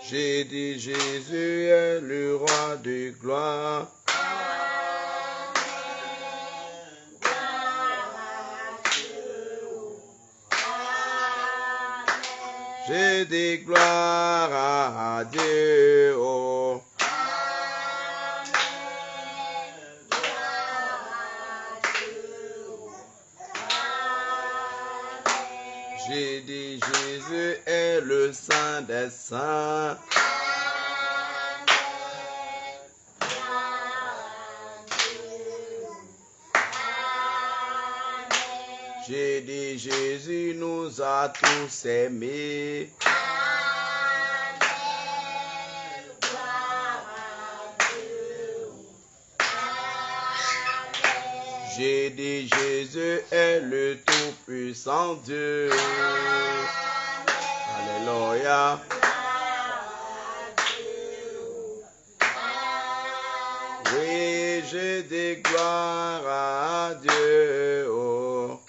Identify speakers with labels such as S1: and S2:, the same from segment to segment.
S1: J'ai dit Jésus est le roi de gloire. J'ai dit gloire à Dieu. Oh. J'ai dit Jésus est le Saint des saints. J'ai dit Jésus nous a tous aimés. J'ai dit Jésus est le tout-puissant Dieu. Alléluia. Oui, j'ai dit gloire à Dieu. Oh.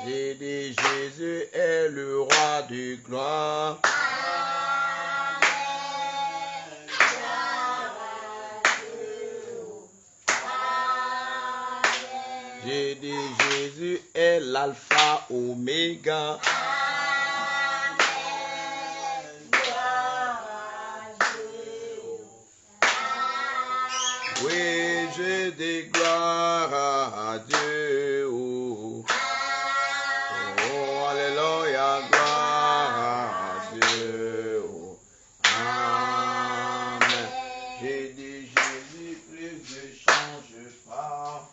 S1: J'ai dit Jésus est le roi de gloire. J'ai dit Jésus est l'alpha oméga. Oui, j'ai dit gloire à Dieu. Oh, oh, alléluia, gloire à Dieu. Oh, amen. J'ai dit Jésus, plus ne change pas.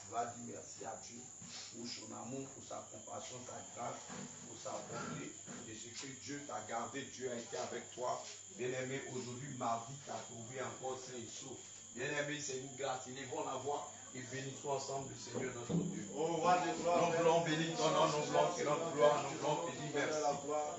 S1: tu vas dire merci à Dieu pour son amour, pour sa compassion, sa grâce, pour sa bonté, et ce que Dieu t'a gardé, Dieu a été avec toi. Bien-aimé, aujourd'hui, mardi, tu as trouvé encore sain et sauf. Bien-aimé, c'est une grâce, il est bon à voir. Et bénissons ensemble le Seigneur notre Dieu. Nous voulons bénir ton nom, nous voulons que notre gloire, nous voulons te dire merci.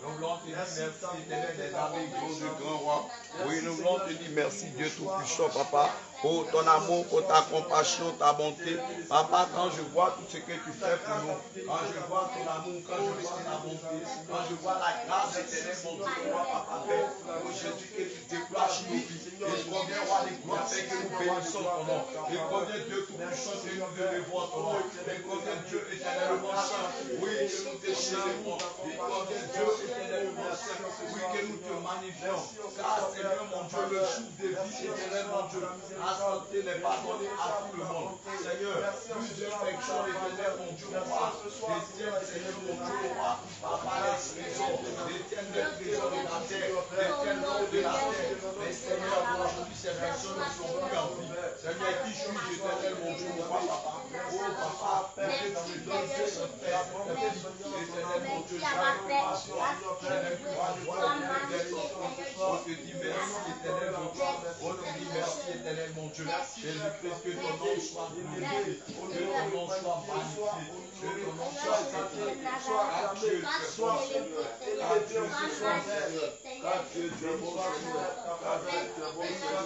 S1: Nous voulons te dire merci, éternel des armées, Dieu de grand roi. Oui, nous voulons te dire merci, Dieu tout-puissant, papa, pour ton amour, pour ta compassion, ta bonté. Papa, quand je vois tout ce que tu fais pour nous, quand je vois ton amour, quand je vois ta bonté, quand je vois la grâce éternelle, mon Dieu, pour moi, papa, Père, pour Jésus, que tu déploies sur nos vies. Et combien, roi des gloires, Père, que nous bénissons ton nom. Et combien Dieu tout-puissant, que nous élevons ton nom. Et combien Dieu éternellement saint, oui, que nous te célébrons. Et combien Dieu éternellement saint, oui, que nous te magnifions. Car Seigneur, mon Dieu, le souffle de vie éternel, mon Dieu, la santé n'est pas donnée à tout le monde. Seigneur, plusieurs perfections éternelles, mon Dieu, roi. Détiennent, Seigneur, mon Dieu, roi. Papa, les trésors, détiennent les trésors de la terre, détiennent l'eau de la terre. Mais Seigneur, aujourd'hui, ces personnes ne sont plus en vie. Seigneur, qui suis-je éternel, mon Dieu, roi, papa. Oh, papa, Père, que tu me donnes ce Père, éternel, mon Dieu, je n'aime plus à voir on te dit merci, éternel, mon Dieu. On te dit merci, éternel, mon Dieu. Jésus-Christ, que ton nom soit glorifié, que ton nom soit magnifié, que ton nom soit sanctifié, à Dieu, soit à Dieu, soit car Dieu, tu es bon Seigneur, car Dieu, tu es bon Seigneur,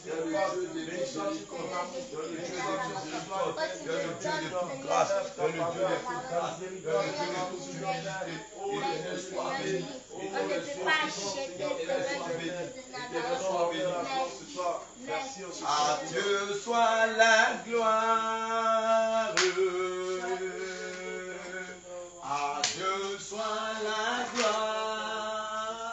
S1: tu es le Dieu de miséricorde, tu es le Dieu de miséricorde, tu es le Dieu de toute grâce, tu es le Dieu de toute grâce, tu es le Dieu de toute humilité, éternel, sois béni, éternel, sois béni, éternel, sois béni, éternel, sois béni. À Dieu soit la gloire, à Dieu soit la gloire,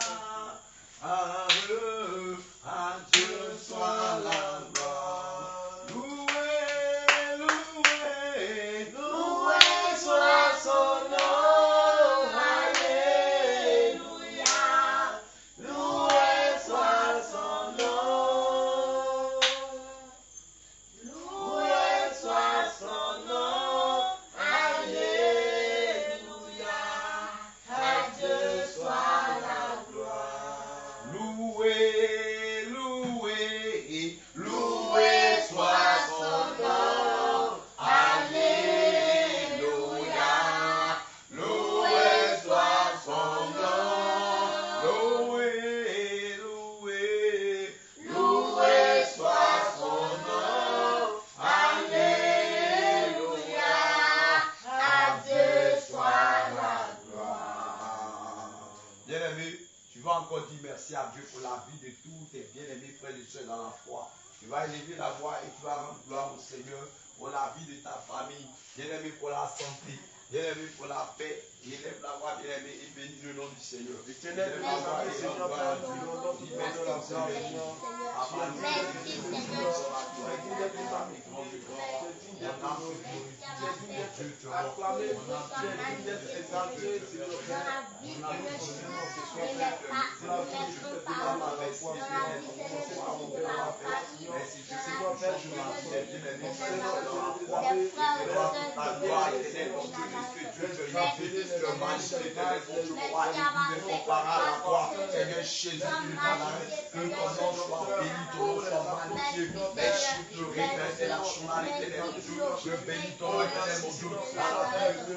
S1: à Dieu soit la gloire. Loué, loué, loué soit son nom, alléluia. Loué soit son nom, loué soit son nom, alléluia. À Dieu soit la gloire. Loué, loué, loué soit son nom, alléluia. Loué soit son nom, loué, loué, loué soit son nom, alléluia. À Dieu soit la gloire. Bien-aimé, tu vas encore dire merci à Dieu pour la vie de tous tes bien-aimés frères et sœurs dans la foi. Tu vas élever la voix et tu vas rendre gloire au Seigneur pour la vie de ta famille, bien-aimé, pour la santé, bien-aimé, pour la paix. Élève la voix, bien-aimé, et bénis le nom du Seigneur. Élève la voix et rends gloire à Dieu. Dis merci, Seigneur. Papa, nous te bénissons sur la gloire. Mon âme se glorifie. Dieu te rend. Mon âme se glorifie. Mon âme merci, Seigneur, Père, je m'appelle bien-aimé, ta gloire éternelle, mon Dieu, que Dieu te bénisse, te magnifique, éternel, mon Dieu, roi, incomparable à toi, Seigneur Jésus de Nazareth, que ton nom soit béni, ton nom soit magnifié, les chiffres, le réveil de la journée, éternel, mon Dieu, je bénis ton nom, éternel, mon Dieu, la paix, le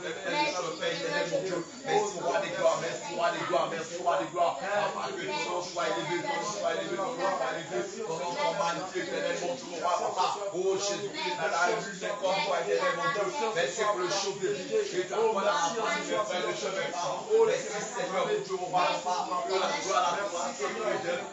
S1: Père, éternel, mon Dieu, merci, roi des gloires, merci, roi des gloires, merci, roi des gloires, afin que ton nom soit élevé, ton nom soit élevé, ton nom soit élevé, ton nom soit magnifié, éternel, mon Dieu, roi, papa, oh Jésus, dans la rue, c'est comme toi, éternel, mon Dieu, merci pour le chaud de vie, que tu as dans la famille, mes frères, le chemin, merci, Seigneur, mon Dieu, roi, papa, pour la gloire, la gloire,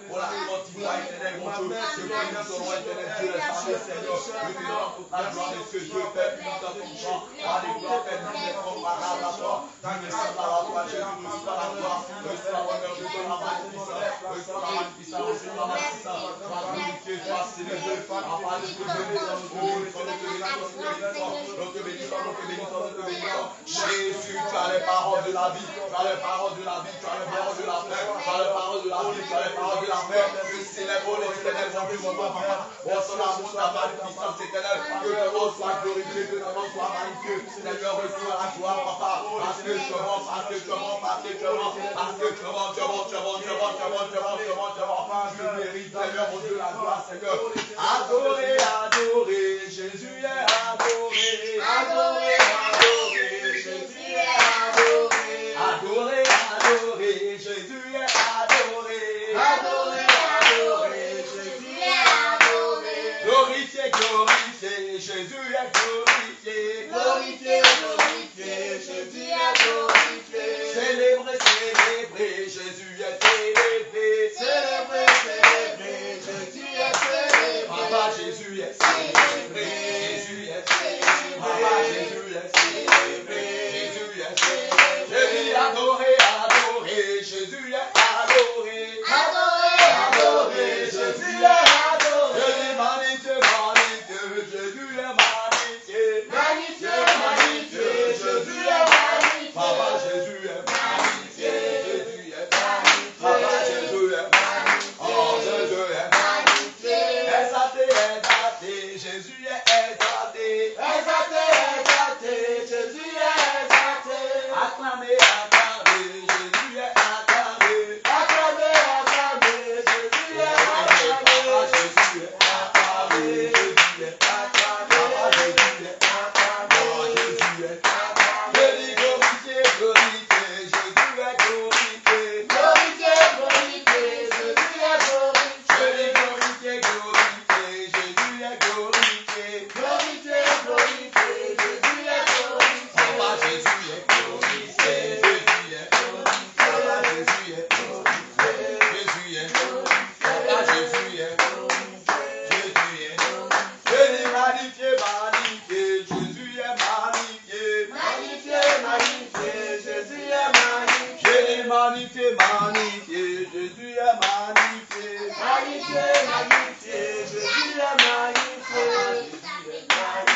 S1: pour la continuité, éternel, mon Dieu, je bénis ton nom, éternel, Dieu, les familles, Seigneur, je te rends toute la gloire de ce que Dieu fait, puis dans ton champ, alléluia, Père, nous n'est comparable à toi, nous ne sommes pas à toi, Jésus, nous sommes à toi, nous sommes à l'honneur, nous sommes à magnificence, nous sommes à magnificence, nous sommes à magnificence, sois glorifié, sois célébré, papa, nous te bénissons, nous te bénissons, nous te bénissons, nous te bénissons, nous te bénissons, nous te bénissons. Jésus, tu as les paroles de la vie, tu as les paroles de la vie, tu as les paroles de la paix, tu as les paroles de la vie, tu as les paroles de la paix. Je célèbre l'éternel, mon papa. Oh, son amour, ta magnificence éternelle. Que ton nom soit glorifié, que ton nom soit magnifié. Seigneur, reçois la gloire, papa. Parce que tu es bon, parce que tu es bon, parce que tu es bon, parce que tu es bon, tu es bon, tu es bon, tu es bon, tu es bon, tu es bon, tu es bon, tu es bon. Je mérite, Seigneur, mon Dieu, la gloire, Seigneur. Adoré, adoré, Jésus est adoré. Adoré, adoré, Jésus est adoré. Adoré, adoré, Jésus est adoré. Adoré, adoré, Jésus est adoré. Glorifié, glorifié, Jésus est glorifié. Glorifié, glorifié, Jésus est glorifié. Célébré, célébré, Jésus est célébré. Célébré, célébré, Jésus est célébré. Papa, Jésus est célébré. Jésus est célébré. Papa, Jésus est célébré. Jésus est célébré. Jésus adoré, adoré, Jésus est adoré. Adoré, adoré, Jésus est adoré. Jésus magnifié, magnifié, Jésus est magnifié. Magnifié, magnifié, Jésus est magnifié. Papa, Jésus est magnifié. Jésus est magnifié. Papa, Jésus est magnifié. Oh, Jésus est magnifié. Exalté, exalté, Jésus est exalté. Exalté, exalté, Jésus est exalté. Acclamé, acclamé, Jésus est acclamé. Acclamé, acclamé, Jésus est acclamé. Jésus est acclamé, Jésus est acclamé. Jésus est acclamé, Jésus est acclamé. Jésus glorifié, glorifié, Jésus est glorifié. Glorifié, glorifié, Jésus est glorifié. Jésus glorifié, glorifié, Jésus est glorifié. Glorifié, glorifié, Jésus est glorifié. Papa, Jésus est glorifié. Jésus est glorifié. Papa, Jésus est glorifié. Jésus est glorifié. Papa, Jésus est glorifié. Jésus est glorifié. Jésus magnifié, magnifié, Jésus est magnifié. Magnifié, magnifié, Jésus est magnifié. Jésus magnifié, magnifié, Jésus est magnifié. Magnifié, magnifié, Jésus est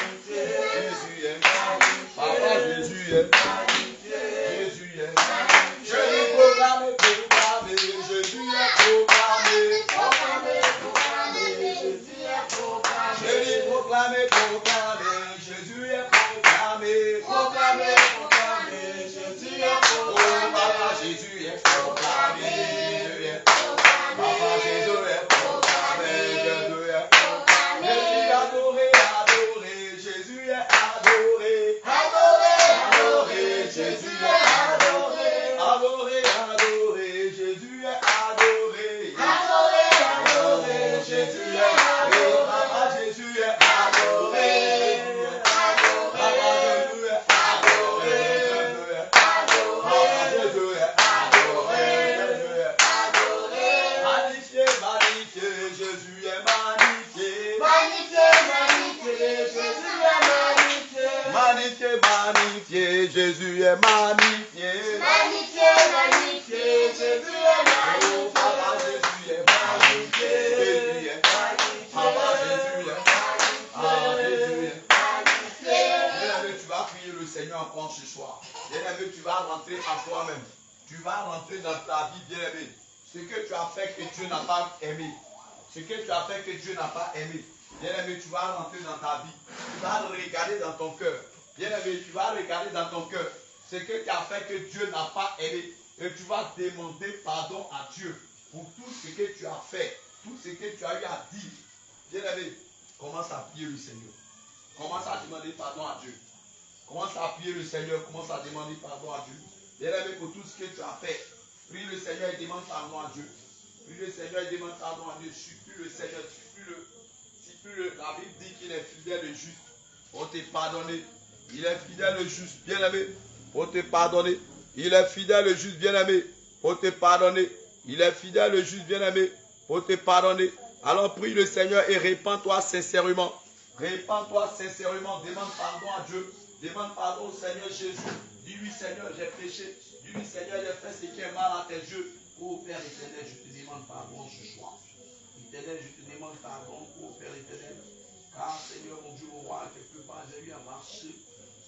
S1: magnifié. Jésus est magnifié. Papa, Jésus est magnifié. Jésus est magnifié. Jésus proclamé, proclamé, Jésus est proclamé. Proclamé, proclamé, Jésus est proclamé. Jésus proclamé, proclamé, Jésus est proclamé. Proclamé, proclamé, Jésus est proclamé. Papa, Jésus est proclamé. Jésus est proclamé. Papa, Jésus est proclamé. Jésus est proclamé. Jésus adoré, adoré, Jésus est adoré. Adoré, adoré, Jésus est adoré. Adoré, adoré, Jésus est adoré. Adoré, adoré, Jésus est adoré. Papa, Jésus est adoré. Papa, Jésus est adoré. Papa, Jésus est adoré. Magnifié, magnifié, Jésus est magnifié. Magnifié, magnifié, Jésus est magnifié. Magnifié, magnifié, Jésus est magnifié. Magnifié, magnifié, Jésus est magnifié. Papa, Jésus est magnifié. Jésus est magnifié. Papa, Jésus est magnifié. Jésus est magnifié. Bien-aimé, tu vas prier le Seigneur encore ce soir. Bien-aimé, tu vas rentrer en toi-même. Tu vas rentrer dans ta vie, bien-aimé. Ce que tu as fait que Dieu n'a pas aimé. Ce que tu as fait que Dieu n'a pas aimé. Bien-aimé, tu vas rentrer dans ta vie. Tu vas regarder dans ton cœur. Bien-aimé, tu vas regarder dans ton cœur ce que tu as fait que Dieu n'a pas aimé. Et tu vas demander pardon à Dieu pour tout ce que tu as fait, tout ce que tu as eu à dire. Bien-aimé, commence à prier le Seigneur. Commence à demander pardon à Dieu. Commence à prier le Seigneur. Commence à demander pardon à Dieu. Bien-aimé, pour tout ce que tu as fait, prie le Seigneur et demande pardon à Dieu. Prie le Seigneur et demande pardon à Dieu. Supplie le Seigneur, supplie-le. La Bible dit qu'il est fidèle et juste pour te pardonner. Il est fidèle et juste, bien-aimé, pour te pardonner. Il est fidèle et juste, bien-aimé, pour te pardonner. Il est fidèle et juste, bien-aimé, pour te pardonner. Alors prie le Seigneur et répands-toi sincèrement. Répands-toi sincèrement. Demande pardon à Dieu. Demande pardon au Seigneur Jésus. Dis-lui, Seigneur, j'ai péché. Dis-lui, Seigneur, j'ai fait ce qui est mal à tes yeux. Oh Père éternel, je te demande pardon ce soir. Éternel, je te demande pardon, oh Père éternel. Car Seigneur, mon Dieu, mon roi, quelque part, j'ai eu à marcher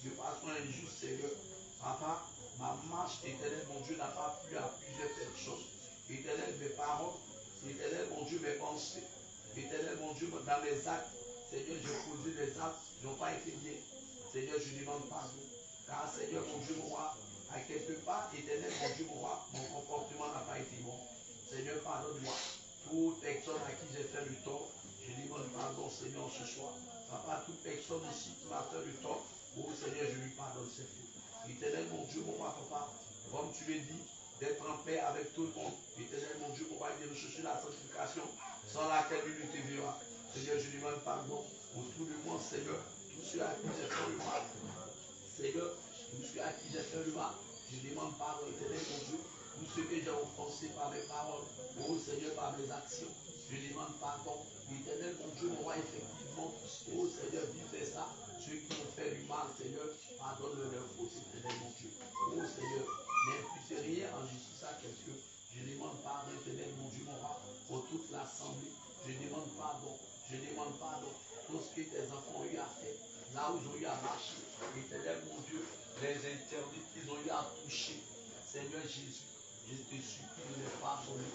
S1: de façon injuste, Seigneur. Papa, ma marche, éternel, mon Dieu, n'a pas plu à plusieurs personnes. Éternel, mes paroles, éternel, mon Dieu, mes pensées, éternel, mon Dieu, dans mes actes, Seigneur, j'ai posé des actes qui n'ont pas été bien. Seigneur, je demande pardon. Car, Seigneur, mon Dieu, mon roi, à quelque part, éternel, mon Dieu, mon roi, mon comportement n'a pas été bon. Seigneur, pardonne-moi. Toute personne à qui j'ai fait le tort, je demande pardon, Seigneur, ce soir. Papa, toute personne ici qui m'a fait le tort, oh Seigneur, je lui pardonne ses fautes. Éternel, mon Dieu, mon roi, papa, comme tu l'as dit, d'être en paix avec tout le monde. Éternel, mon Dieu, mon roi, de rechercher la sanctification, sans laquelle il ne te verra. Seigneur, je demande pardon autour de moi, Seigneur, tous ceux à qui j'ai fait le mal. Seigneur, tous ceux à qui j'ai fait le mal, je demande pardon, éternel, mon Dieu, tous ceux que j'ai offensés par mes paroles, oh Seigneur, par mes actions, je demande pardon. Éternel, mon Dieu, mon roi, effectivement, oh Seigneur, vive ça. Ceux qui ont fait du mal, Seigneur, pardonne leur faute, éternel, mon Dieu. Oh Seigneur, n'imputez rien en justice à quelqu'un. Je demande pardon, éternel, mon Dieu, mon roi, pour toute l'assemblée. Je demande pardon. Je demande pardon pour ce que tes enfants ont eu à faire. Là où ils ont eu à marcher. Éternel, mon Dieu, les interdits qu'ils ont eu à toucher. Seigneur Jésus, je te supplie de les pardonner.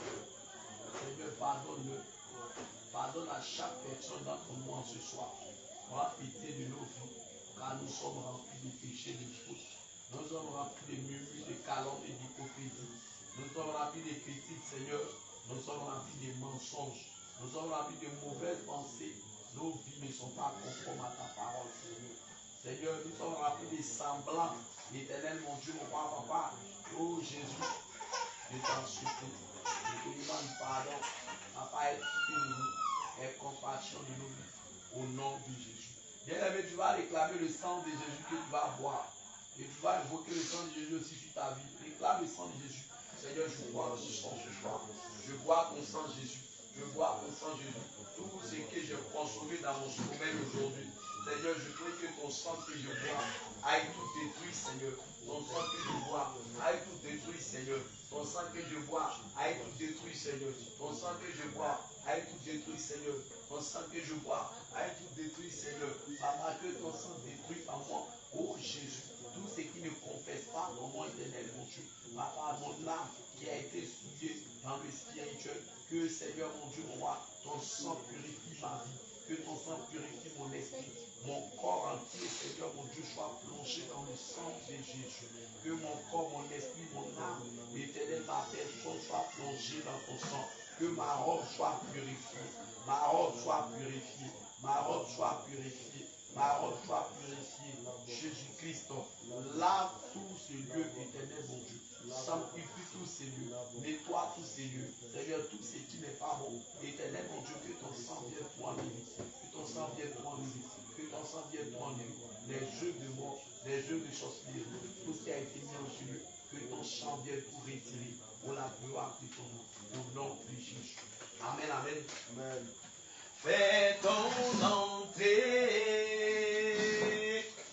S1: Seigneur, pardonne-le. Pardonne à chaque personne d'entre nous en ce soir. Prends pitié de nos vies, car nous sommes remplis de péchés, de fautes. Nous sommes remplis de murmures, de calomnies et d'hypocrisie. Nous sommes remplis de critiques, Seigneur. Nous sommes remplis de mensonges. Nous sommes remplis de mauvaises pensées. Nos vies ne sont pas conformes à ta parole, Seigneur. Seigneur, nous sommes remplis de semblants. L'éternel, mon Dieu, mon roi, papa. Oh Jésus, je t'en supplie. Je te demande pardon. Papa, aie pitié de nous. Aie compassion de nous. Au nom de Jésus. Bien-aimé, tu vas réclamer le sang de Jésus que tu vas boire. Et tu vas invoquer le sang de Jésus aussi sur ta vie. Réclame le sang de Jésus. Seigneur, je bois ton sang ce soir. Je bois ton sang, Jésus. Je bois ton sang, Jésus. Tout ce que j'ai consommé dans mon sommeil aujourd'hui. Seigneur, je prie que ton sang que je bois aille tout détruire, Seigneur. Ton sang que je bois aille tout détruire, Seigneur. Ton sang que je bois aille tout détruire, Seigneur. Ton sang que je bois aille tout détruire, Seigneur. Ton sang que je bois aille tout détruire, Seigneur. Papa, que ton sang détruise en moi. Oh Jésus, tout ce qui ne confesse pas ton nom éternel, mon Dieu. Papa, mon âme qui a été souillée dans le spirituel. Que Seigneur, mon Dieu, mon roi, ton sang purifie ma vie. Que ton sang purifie mon esprit. Mon corps entier, Seigneur, mon Dieu, soit plongé dans le sang de Jésus. Que mon corps, mon esprit, mon âme, l'éternel, ma personne soit plongée dans ton sang. Que ma robe soit purifiée. Ma robe soit purifiée. Ma robe soit purifiée. Ma robe soit purifiée. Jésus-Christ, lave tous ces lieux, éternel, mon Dieu. Sanctifie tous ces lieux. Nettoie tous ces lieux. Seigneur, tout ce qui n'est pas bon. Éternel, mon Dieu, que ton sang vienne pour enlever. Que ton sang vienne pour enlever. Que ton sang vienne pour enlever. Les jeux de mort, les jeux de sorcellerie, tout ce qui a été mis en jeu, que ton sang vienne pour retirer. Pour la gloire de ton nom. Au nom de Jésus. Amen, amen. Amen. Fais ton entrée.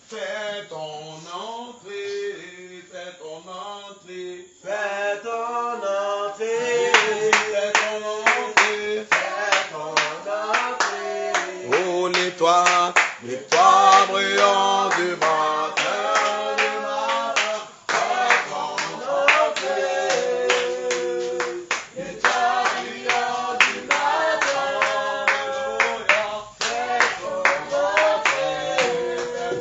S1: Fais ton entrée. Fais ton entrée.
S2: Fais ton entrée.
S1: Fais ton entrée.
S2: Fais ton entrée.
S1: Oh, l'étoile brillant du matin.
S2: Fais ton entrée. L'étoile brillant du matin. Fais ton entrée.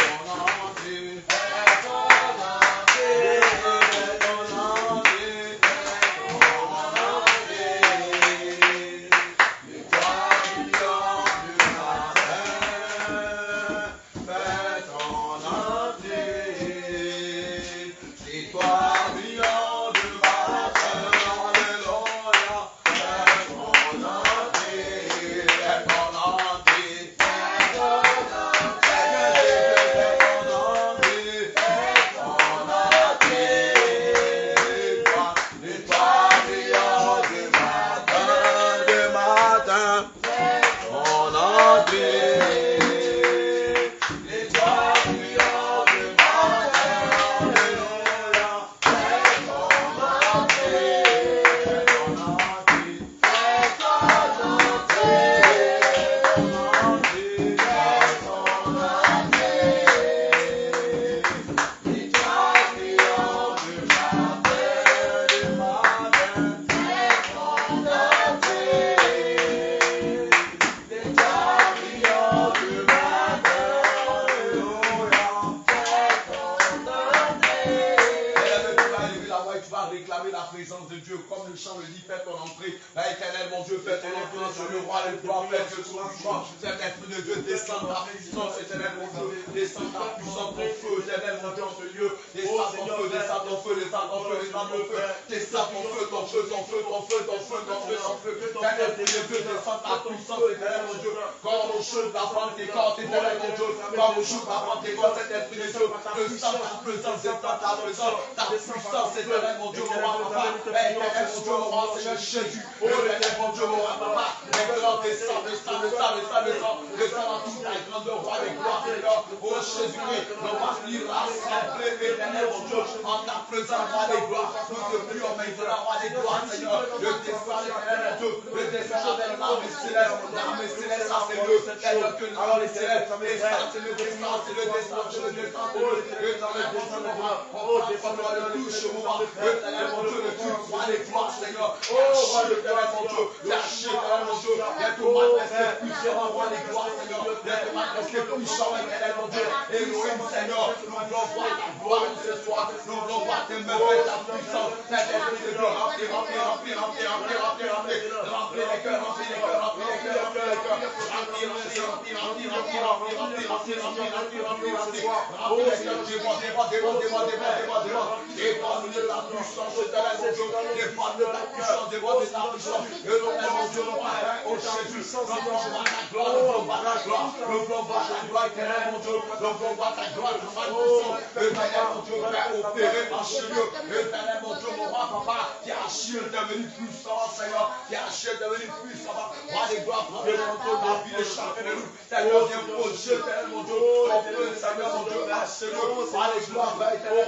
S1: la présence de Dieu, comme le chant le dit, fais ton entrée. Père éternel, mon Dieu, fais ton entrée sur le roi, le gloire, fais que ton puissant. Saint-Esprit de Dieu, descend ta puissance, éternel, mon Dieu. Descend ta puissance, ton feu, éternel, mon Dieu, en ce lieu. Descend ton feu, descend ton feu, descend ton feu, descend ton feu. Descend ton feu, ton feu, ton feu, ton feu, ton feu, ton feu, ton feu. Saint-Esprit de Dieu, descend ta puissance, éternel, mon Dieu. Comme au chaud de la Pentecôte, éternel, mon Dieu. Comme au chaud de la Pentecôte, Saint-Esprit de Dieu. Descend ta présence, descend ta présence, ta puissance, éternel, mon Dieu, mon roi, papa. Éternel, mon Dieu, mon roi, Seigneur Jésus. Éternel, mon Dieu, mon roi, papa. Maintenant, descend, descend, descend, descend, descend. Descend dans toute ta grandeur, roi de gloire, Seigneur. Oh Jésus-Christ, nous va venir rassembler, éternel, mon Dieu, en ta présence, roi de gloire. Nous te prions maintenant, roi de gloire, Seigneur. Le descend, éternel, mon Dieu. Le descend vers l'armée céleste. L'armée céleste, ça c'est le Seigneur que l'armée céleste. Descend, c'est le descend, c'est le descend, c'est le descend, c'est le descend, mon Dieu, mon roi. On prend le touche, mon roi. Éternel, mon Dieu, le culte, roi de gloire, Seigneur. Oh, roi de gloire, mon Dieu. Lâchez, éternel, mon Dieu. Viens te manifester puissant, roi de gloire, Seigneur. Viens te manifester puissant, éternel, mon Dieu. Elohim, Seigneur. Nous voulons voir ta gloire ce soir. Nous voulons voir tes mains faire ta puissance. Saint-Esprit de Dieu, remplis, remplis, remplis, remplis, remplis, remplis, remplis. Remplis les cœurs, remplis les cœurs, remplis les cœurs, remplis les cœurs. Remplis, remplis, remplis, remplis, remplis, remplis, remplis, remplis, remplis, remplis, remplis, remplis. Remplis les cœurs, dévoile, dévoile, dévoile, dévoile, dévoile, dévoile, dévoile. Dévoile de ta puissance, éternel, mon Dieu. Dévoile de ta puissance, dévoile de ta puissance. Éternel, mon Dieu, mon Père, oh Jésus, nous voulons voir ta gloire, nous voulons voir ta gloire. Nous voulons voir ta gloire, éternel, mon Dieu. Nous voulons voir ta gloire, ta puissance. Éternel, mon Dieu, Père, opérer en ce lieu. Éternel, mon Dieu, mon roi, papa, qui a su devenir puissant, Seigneur, qui a su devenir puissant. Roi des gloires, prends le manteau de la vie de chacun de nous. Seigneur, viens poser, éternel, mon Dieu, ton feu, Seigneur, mon Dieu, à ce lieu. Roi des gloires, éternel,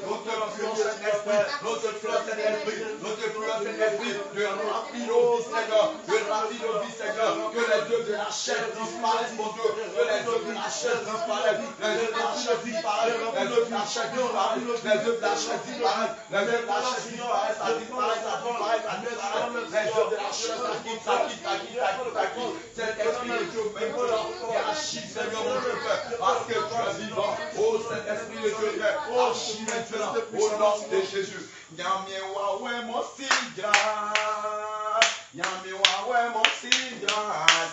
S1: mon Dieu, nous te prions, Saint-Esprit, nous te prions, Saint-Esprit, nous te prions, Saint-Esprit, de remplir nos vies, Seigneur, de remplir nos vies, Seigneur, que les œuvres de la chair disparaissent, mon Dieu, que les œuvres de la chair disparaissent, les œuvres de la chair disparaissent, les œuvres de la chair disparaissent, les œuvres de la chair disparaissent, les œuvres de la chair disparaissent, ça disparaît, ça disparaît, ça disparaît, les œuvres de la chair, ça quitte, ça quitte, ça quitte, ça quitte, ça quitte, cet esprit de Dieu, maintenant, qui agit, Seigneur, mon Dieu, parce que tu es vivant, oh, cet esprit de Dieu, agis maintenant, au nom de Jésus. Nyame wawe mo sidra, nyame wawe mo sidra,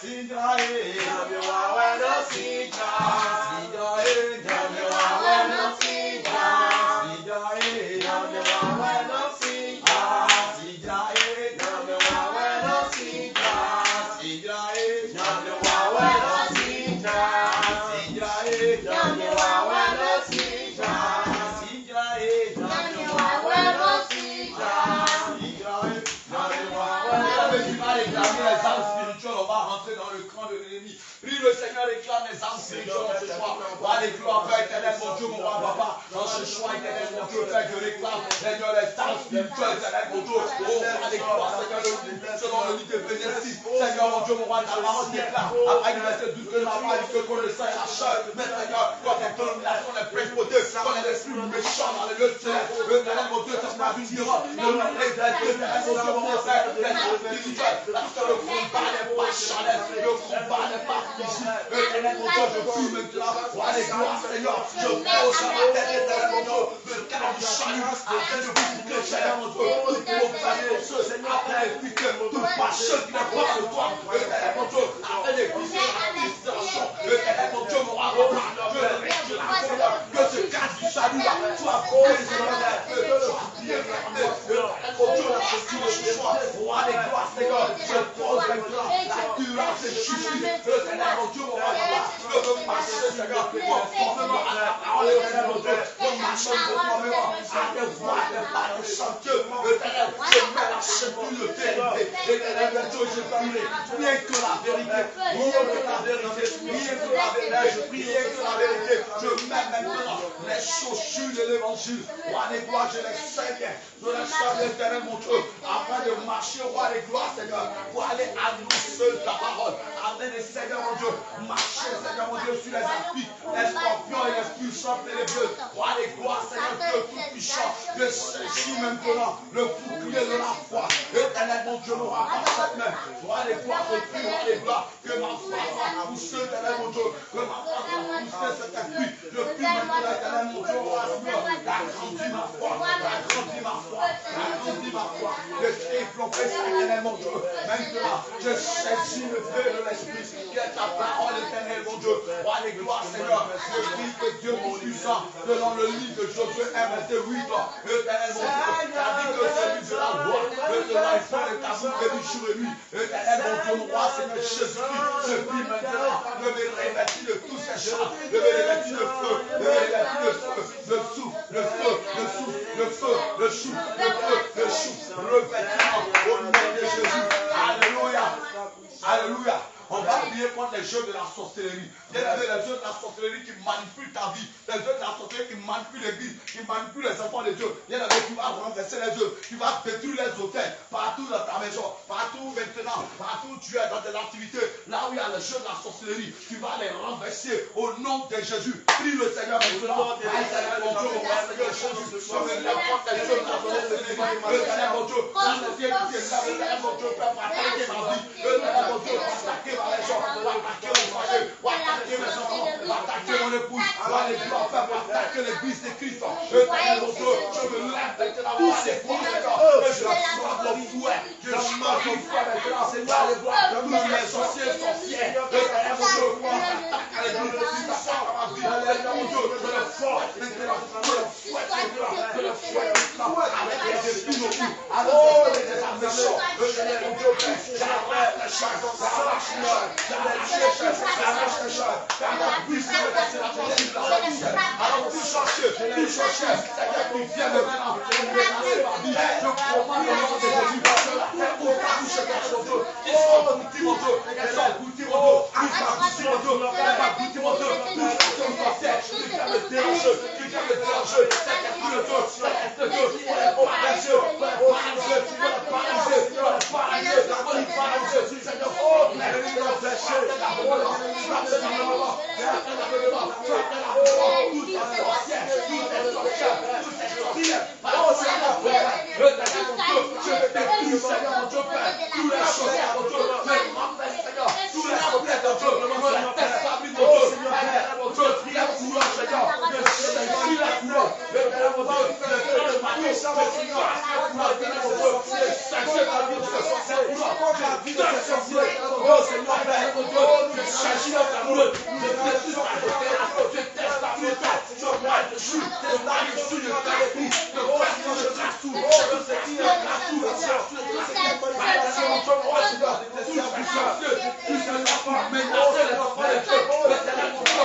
S1: sidra nyame wawe no sidra, sidra nyame wawe no sidra, sidra nyame wawe no sidra, sidra nyame wawe no sidra, sidra nyame wawe no sidra, sidra nyame wawe no sidra, sidra nyame wawe no réclamer les armes spirituelles, on va rentrer dans le camp de l'ennemi. Prie le Seigneur, réclame les armes spirituelles ce soir. Va les gloires, Père éternel, mon Dieu, mon roi, papa. Dans ce choix éternel, mon Dieu, Père, je réclame, Seigneur, les armes spirituelles, éternel, mon Dieu. Oh, va les gloires, Seigneur, selon le livre de Vénétie. Seigneur, mon Dieu, mon roi, ta parole déclare, après le verset 12, que la parole dit que le sang et la chair. Mais Seigneur, quand les dominations, les principautés, quand les esprits méchants dans le lieu céleste, éternel, mon Dieu, c'est pas une guérande. Nous nous éternel, mon Dieu, mon Père, les armes spirituelles, parce que le combat n'est pas charnel, le combat n'est pas physique. Éternel, mon Dieu, je prie maintenant, roi des gloires, Seigneur, je pose à ma tête, éternel, mon Dieu, le cadre du chalut, afin de vous piquer, Seigneur, mon Dieu, tout pour faire pour ceux, Seigneur, afin de piquer, tout par ceux qui ne croient que toi, éternel, mon Dieu, afin de briser la distorsion, éternel, mon Dieu, mon roi, je réclame, Seigneur, que ce cadre du chalut là soit brisé, soit bien fermé, éternel, mon Dieu, la chose de choix, roi des gloires, Seigneur, je pose maintenant la durance et justice, éternel, mon Dieu, mon roi, je veux marcher, Seigneur, conformément à ta parole, éternel, mon Dieu, je marche conformément à tes voix, tes pas de chanteur, éternel, je mets la ceinture de vérité, éternel, mon Dieu, je prie, rien que la vérité, rien que la vérité, rien que la vérité, rien que la vérité, je mets maintenant les chaussures de l'évangile, roi des gloires, je les saigne, je les saigne, éternel, mon Dieu, afin de marcher, roi des gloires, Seigneur, pour aller annoncer ta parole, afin de, Seigneur, mon Dieu, marcher, Seigneur, mon Dieu, sur les appuis, les scorpions et les puissants, puissant ténébreux. Roi des gloires, Seigneur Dieu tout-puissant. Je saisis maintenant le bouclier de la foi. Éternel mon Dieu n'aura pas cette main. Roi des gloires, je prie, roi des gloires, que ma foi soit poussée, éternel mon Dieu. Que ma foi soit poussée, cet appui. Je prie maintenant, éternel mon Dieu, roi Seigneur, agrandis ma foi, agrandis ma foi, agrandis ma foi. Je développer ça, éternel mon Dieu. Maintenant, je saisis le feu de l'esprit qui est ta parole, éternel mon Dieu. Roi des gloires, Seigneur, je prie que Dieu tout-puissant, selon le livre de Josué 1, verset 8, éternel mon Dieu, t'as dit que celui de la loi, que cela est fait de ta bouche de nuit sur lui. Éternel mon Dieu, mon roi, Seigneur Jésus-Christ, je prie maintenant de me revêtir de tous ces chats, de me revêtir de feu, de me revêtir de feu, le souffle, le feu, le souffle, le feu, le souffle, le feu, le souffle, revêtement au nom de Jésus. Alléluia. Alléluia. On va prier contre les jeux de la sorcellerie. Il y a les jeux de la sorcellerie qui manipulent ta vie. Les jeux de la sorcellerie qui manipulent l'église, qui manipulent les enfants de Dieu. Il y a qui va renverser les jeux, qui va détruire les hôtels partout dans ta maison, partout maintenant, partout où tu es dans tes activités. Là où il y a les jeux de la sorcellerie, tu vas les renverser au nom de Jésus. Prie le Seigneur maintenant. Seigneur mon Dieu, Seigneur Jésus, je me lève contre les jeux de la sorcellerie. Le Seigneur mon Dieu, la sorcière qui est là, le Seigneur mon Dieu, peut attaquer ma vie. Le Seigneur mon Dieu, attaquer ma maison, attaquer mon foyer, attaquer mes enfants, attaquer mon épouse, attaquer l'église de Christ. Le Seigneur mon Dieu, je me lève maintenant tous ces points, Seigneur, et je frappe le fouet, je frappe le fouet maintenant, Seigneur, tous les sorciers, sorcières, le Seigneur mon Dieu, attaque à l'église de Christ, attaque à ma vie, le Seigneur mon Dieu, je le fouette, je le fouette maintenant, avec les épines au cou, avec les armures, le Seigneur mon Dieu, j'arrête les choses, j'arrache les choses, j'arrache les choses, j'arrache les choses, alors tout chercher, Seigneur qui vient de maintenant, je commande le nom de Jésus, je l'appelle au bouche de mon Dieu, qui soit goûté mon Dieu, qui soit goûté mon Dieu, qui soit goûté mon Dieu, qui soit goûté mon Dieu, qui vient me déranger, qui vient me déranger, Seigneur tout le Dieu, Seigneur Dieu, pour les paralyser, pour les paralyser, pour les paralyser, pour les paralyser, pour les paralyser, Seigneur, oh, l'ennemi l'a flèché, frappe le gouvernement, frappe le gouvernement, frappe la mort, tous les sorcières, tous les sorcières, tous les sorcières, oh Seigneur, le Seigneur mon Dieu, je détruis, Seigneur mon Dieu, Père, tous les sorcières, mon Dieu, me rappelle, Seigneur, tous les sorcières, mon Dieu, me déstabilise, mon Dieu, Seigneur mon Dieu, la couleur, Seigneur, je saisis la couleur, le Seigneur mon Dieu, le Seigneur de ma vie, Seigneur, mon Dieu, je saisis la vie de ce sorcier, la vie de ce sorcier, oh Seigneur, Père, mon Dieu, je saisis la couleur, je détruis la côté, je déstabilise, je vois dessus, je vois dessus, je fais les coups, je vois dessus, je trace tout, je sais qui est trace tout, le Seigneur, tout ce enfant, menacer les enfants de Dieu, le Seigneur mon Dieu,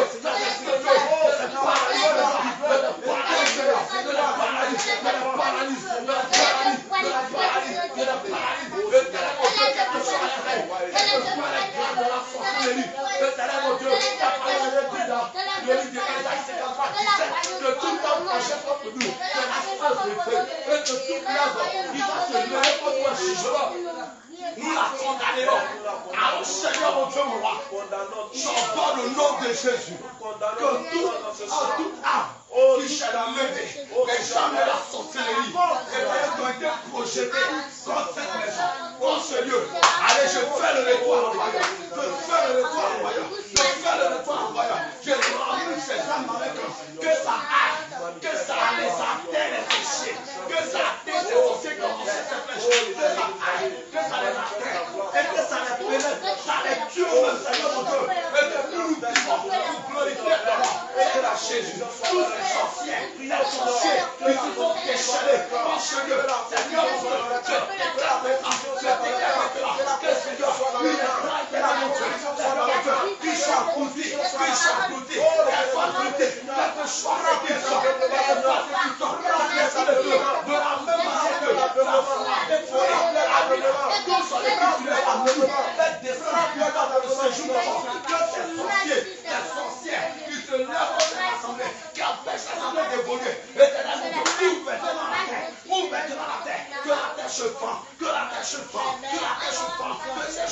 S1: nous la condamnerons. Alors Seigneur mon Dieu, mon roi, j'ordonne au nom de Jésus que toute âme qui s'est levée, les gens de la sorcellerie, qui ont été projetés contre cette maison, contre ce lieu. Allez, je fais le nettoyage en voyant. Je fais le nettoyage en voyant. Je fais le nettoyage en voyant. Je remplis ces âmes avec que ça aille, que ça les atteigne les péchés, que ça atteigne ces sorciers qui ont lancé cette flèche, que ça aille, que ça les atteigne, et que ça les pénètre, ça les tue au Seigneur mon Dieu, et que nous nous vivons pour glorifier le nom et de la Jésus. Tous les sorciers qui se sont déchaînés par ce lieu, Seigneur mon Dieu, je déclare maintenant, que Seigneur soit lui, qui soit goûté, qu'elle soit goûtée, qu'elle soit réquisition, qu'elle soit réquisition, de la même manière que la frappée pour nous sommes les titulaires, faites descendre dans le séjour que ces sorcières qui se lèvent dans l'assemblée, qui empêchent l'assemblée d'évoluer, éternellement, ouvre maintenant la terre, que la terre se fend, que la terre se fend, que la terre se fend, que ces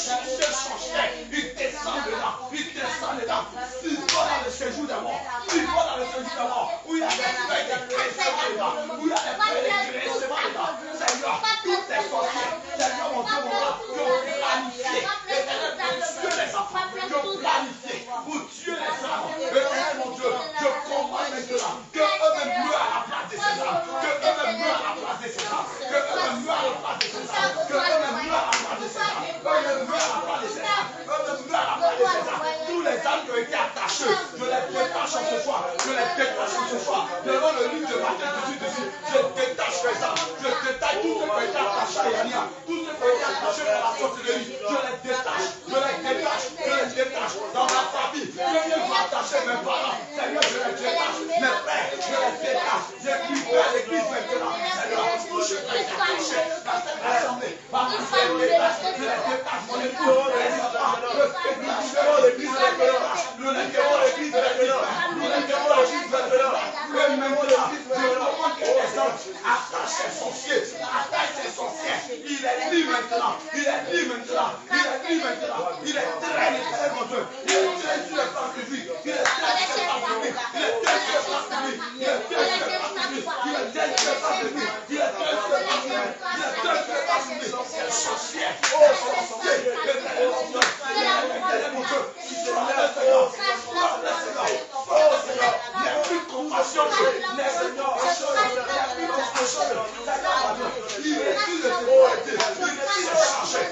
S1: sorcières, ils descendent dedans, ils vont dans le séjour des morts, ils vont dans le séjour des morts, où il y a les graissements dedans. Seigneur, toutes les sorcières, Seigneur, mon Dieu, qui ont planifié, éternel, pour tuer les enfants, qui ont planifié pour tuer les âmes. Éternel, mon Dieu, je commande maintenant que eux-mêmes meurent à la place de ces âmes, que eux-mêmes meurent à la place de ces âmes, que eux-mêmes meurent à la place de ces âmes, que eux-mêmes meurent à la place de ces âmes, eux-mêmes meurent à la place de ces âmes, eux-mêmes meurent à la place de ces âmes. Tous les âmes qui ont été attachées, je les détache en ce soir, je les détache en ce soir. Devant le livre de Matthieu 18, je détache les âmes, je détache tout ce qui a été attaché à Yania, tout ce qui a été attaché à la sorcellerie, je les détache, je les détache, je les détache dans ma famille. Venez vous attacher mes parents, Seigneur, je les détache, mes frères, je les détache, j'ai privé à l'église maintenant, Seigneur, tout ce qui a été attaché à cette assemblée, par ma frère, je les détache, mon époux, les enfants, le spectateur, l'église maintenant, nous les détache, l'église maintenant, nous les détache, l'église maintenant, et maintenant, je demande que les hommes attachent ces sorciers, attachent ces sorciers, il est libre maintenant, il est libre maintenant, il est libre maintenant, il est traîné, mon Dieu, il est traîné sur le plan public, il est traîné sur le plan public, il est traîné sur le plan public, il est traîné sur le plan public, il est traîné sur le plan public, il est traîné sur le plan public, il est traîné sur le plan public, c'est sorcier, oh sorcier, éternel mon Dieu, éternel mon Dieu, si tu vas le Seigneur, oh Seigneur, il n'y a plus de compassion, il n'y a plus de compassion, il n'y a plus de compassion, il refuse de se arrêter, il refuse de changer,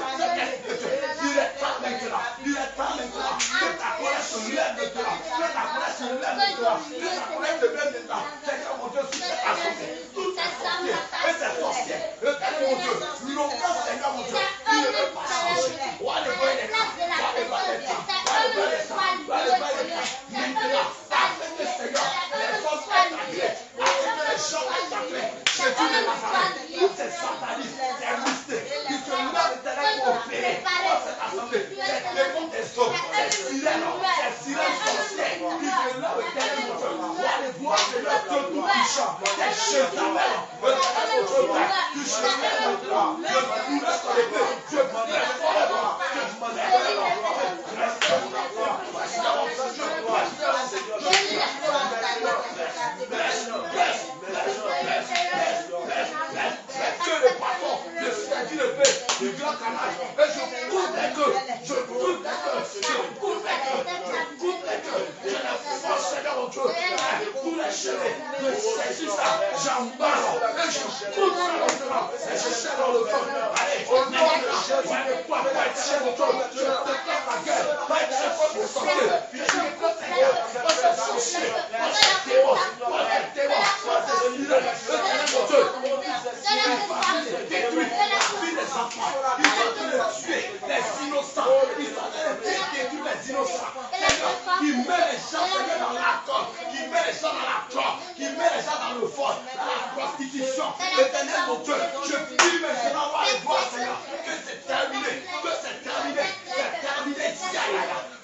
S1: il est temps maintenant, il est temps maintenant, que ta colère se lève maintenant, que ta colère se lève maintenant, que ta colère se lève maintenant, Seigneur mon Dieu, sur cette assemblée, toutes ces sorciers, et ces sorciers, éternel mon Dieu, l'autre Seigneur mon Dieu, il ne veut pas changer, whatever il est temps, whatever il est temps, whatever il est temps, whatever il est temps, maintenant, afin que Seigneur, les hommes soient sacrés, afin que les gens soient sacrés, je dis de ma famille, tous ces satanistes, ces mystiques, qui se lèvent éternel pour opérer dans cette assemblée, ces démons des hommes, ces sirènes sorcières, qui se lèvent éternel mon Dieu, whatever Seigneur, Dieu tout-puissant, ces Jézabel, éternel mon Dieu, tu Jézabel maintenant, je brûle ton épée, je brûle ton épée, je brûle que le patron de Sadi le paix du grand canal, et je coupe les queues, je coupe les queues, je coupe les queues, je coupe les queues, je les force, Seigneur mon Dieu, tous les cheveux, je saisis ça, j'emballe, et je coupe ça maintenant, et je jette dans le feu. Allez, au nom de Jésus, toi, va être chef de toi, je déclare la guerre, va être chef de santé, je coupe les queues, moi c'est sorcier, moi c'est démon, moi c'est démon, moi c'est sirène, éternel mon Dieu, détruit la vie des enfants, ils sont en train de tuer les innocents, ils sont en train de détruire les innocents, Seigneur, qui met les gens dans l'alcool, qui met les gens dans la drogue, qui met les gens dans le vol, dans la prostitution, éternel mon Dieu, je prie maintenant, voir les voix, Seigneur, que c'est terminé, c'est terminé,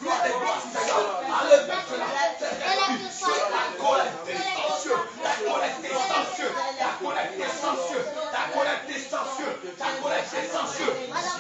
S1: gloire et gloire, Seigneur, allez maintenant, c'est terminé, que la colère descensieux, la colère descensieux, la colère descensieux, la colère descensieux, la colère descensieux,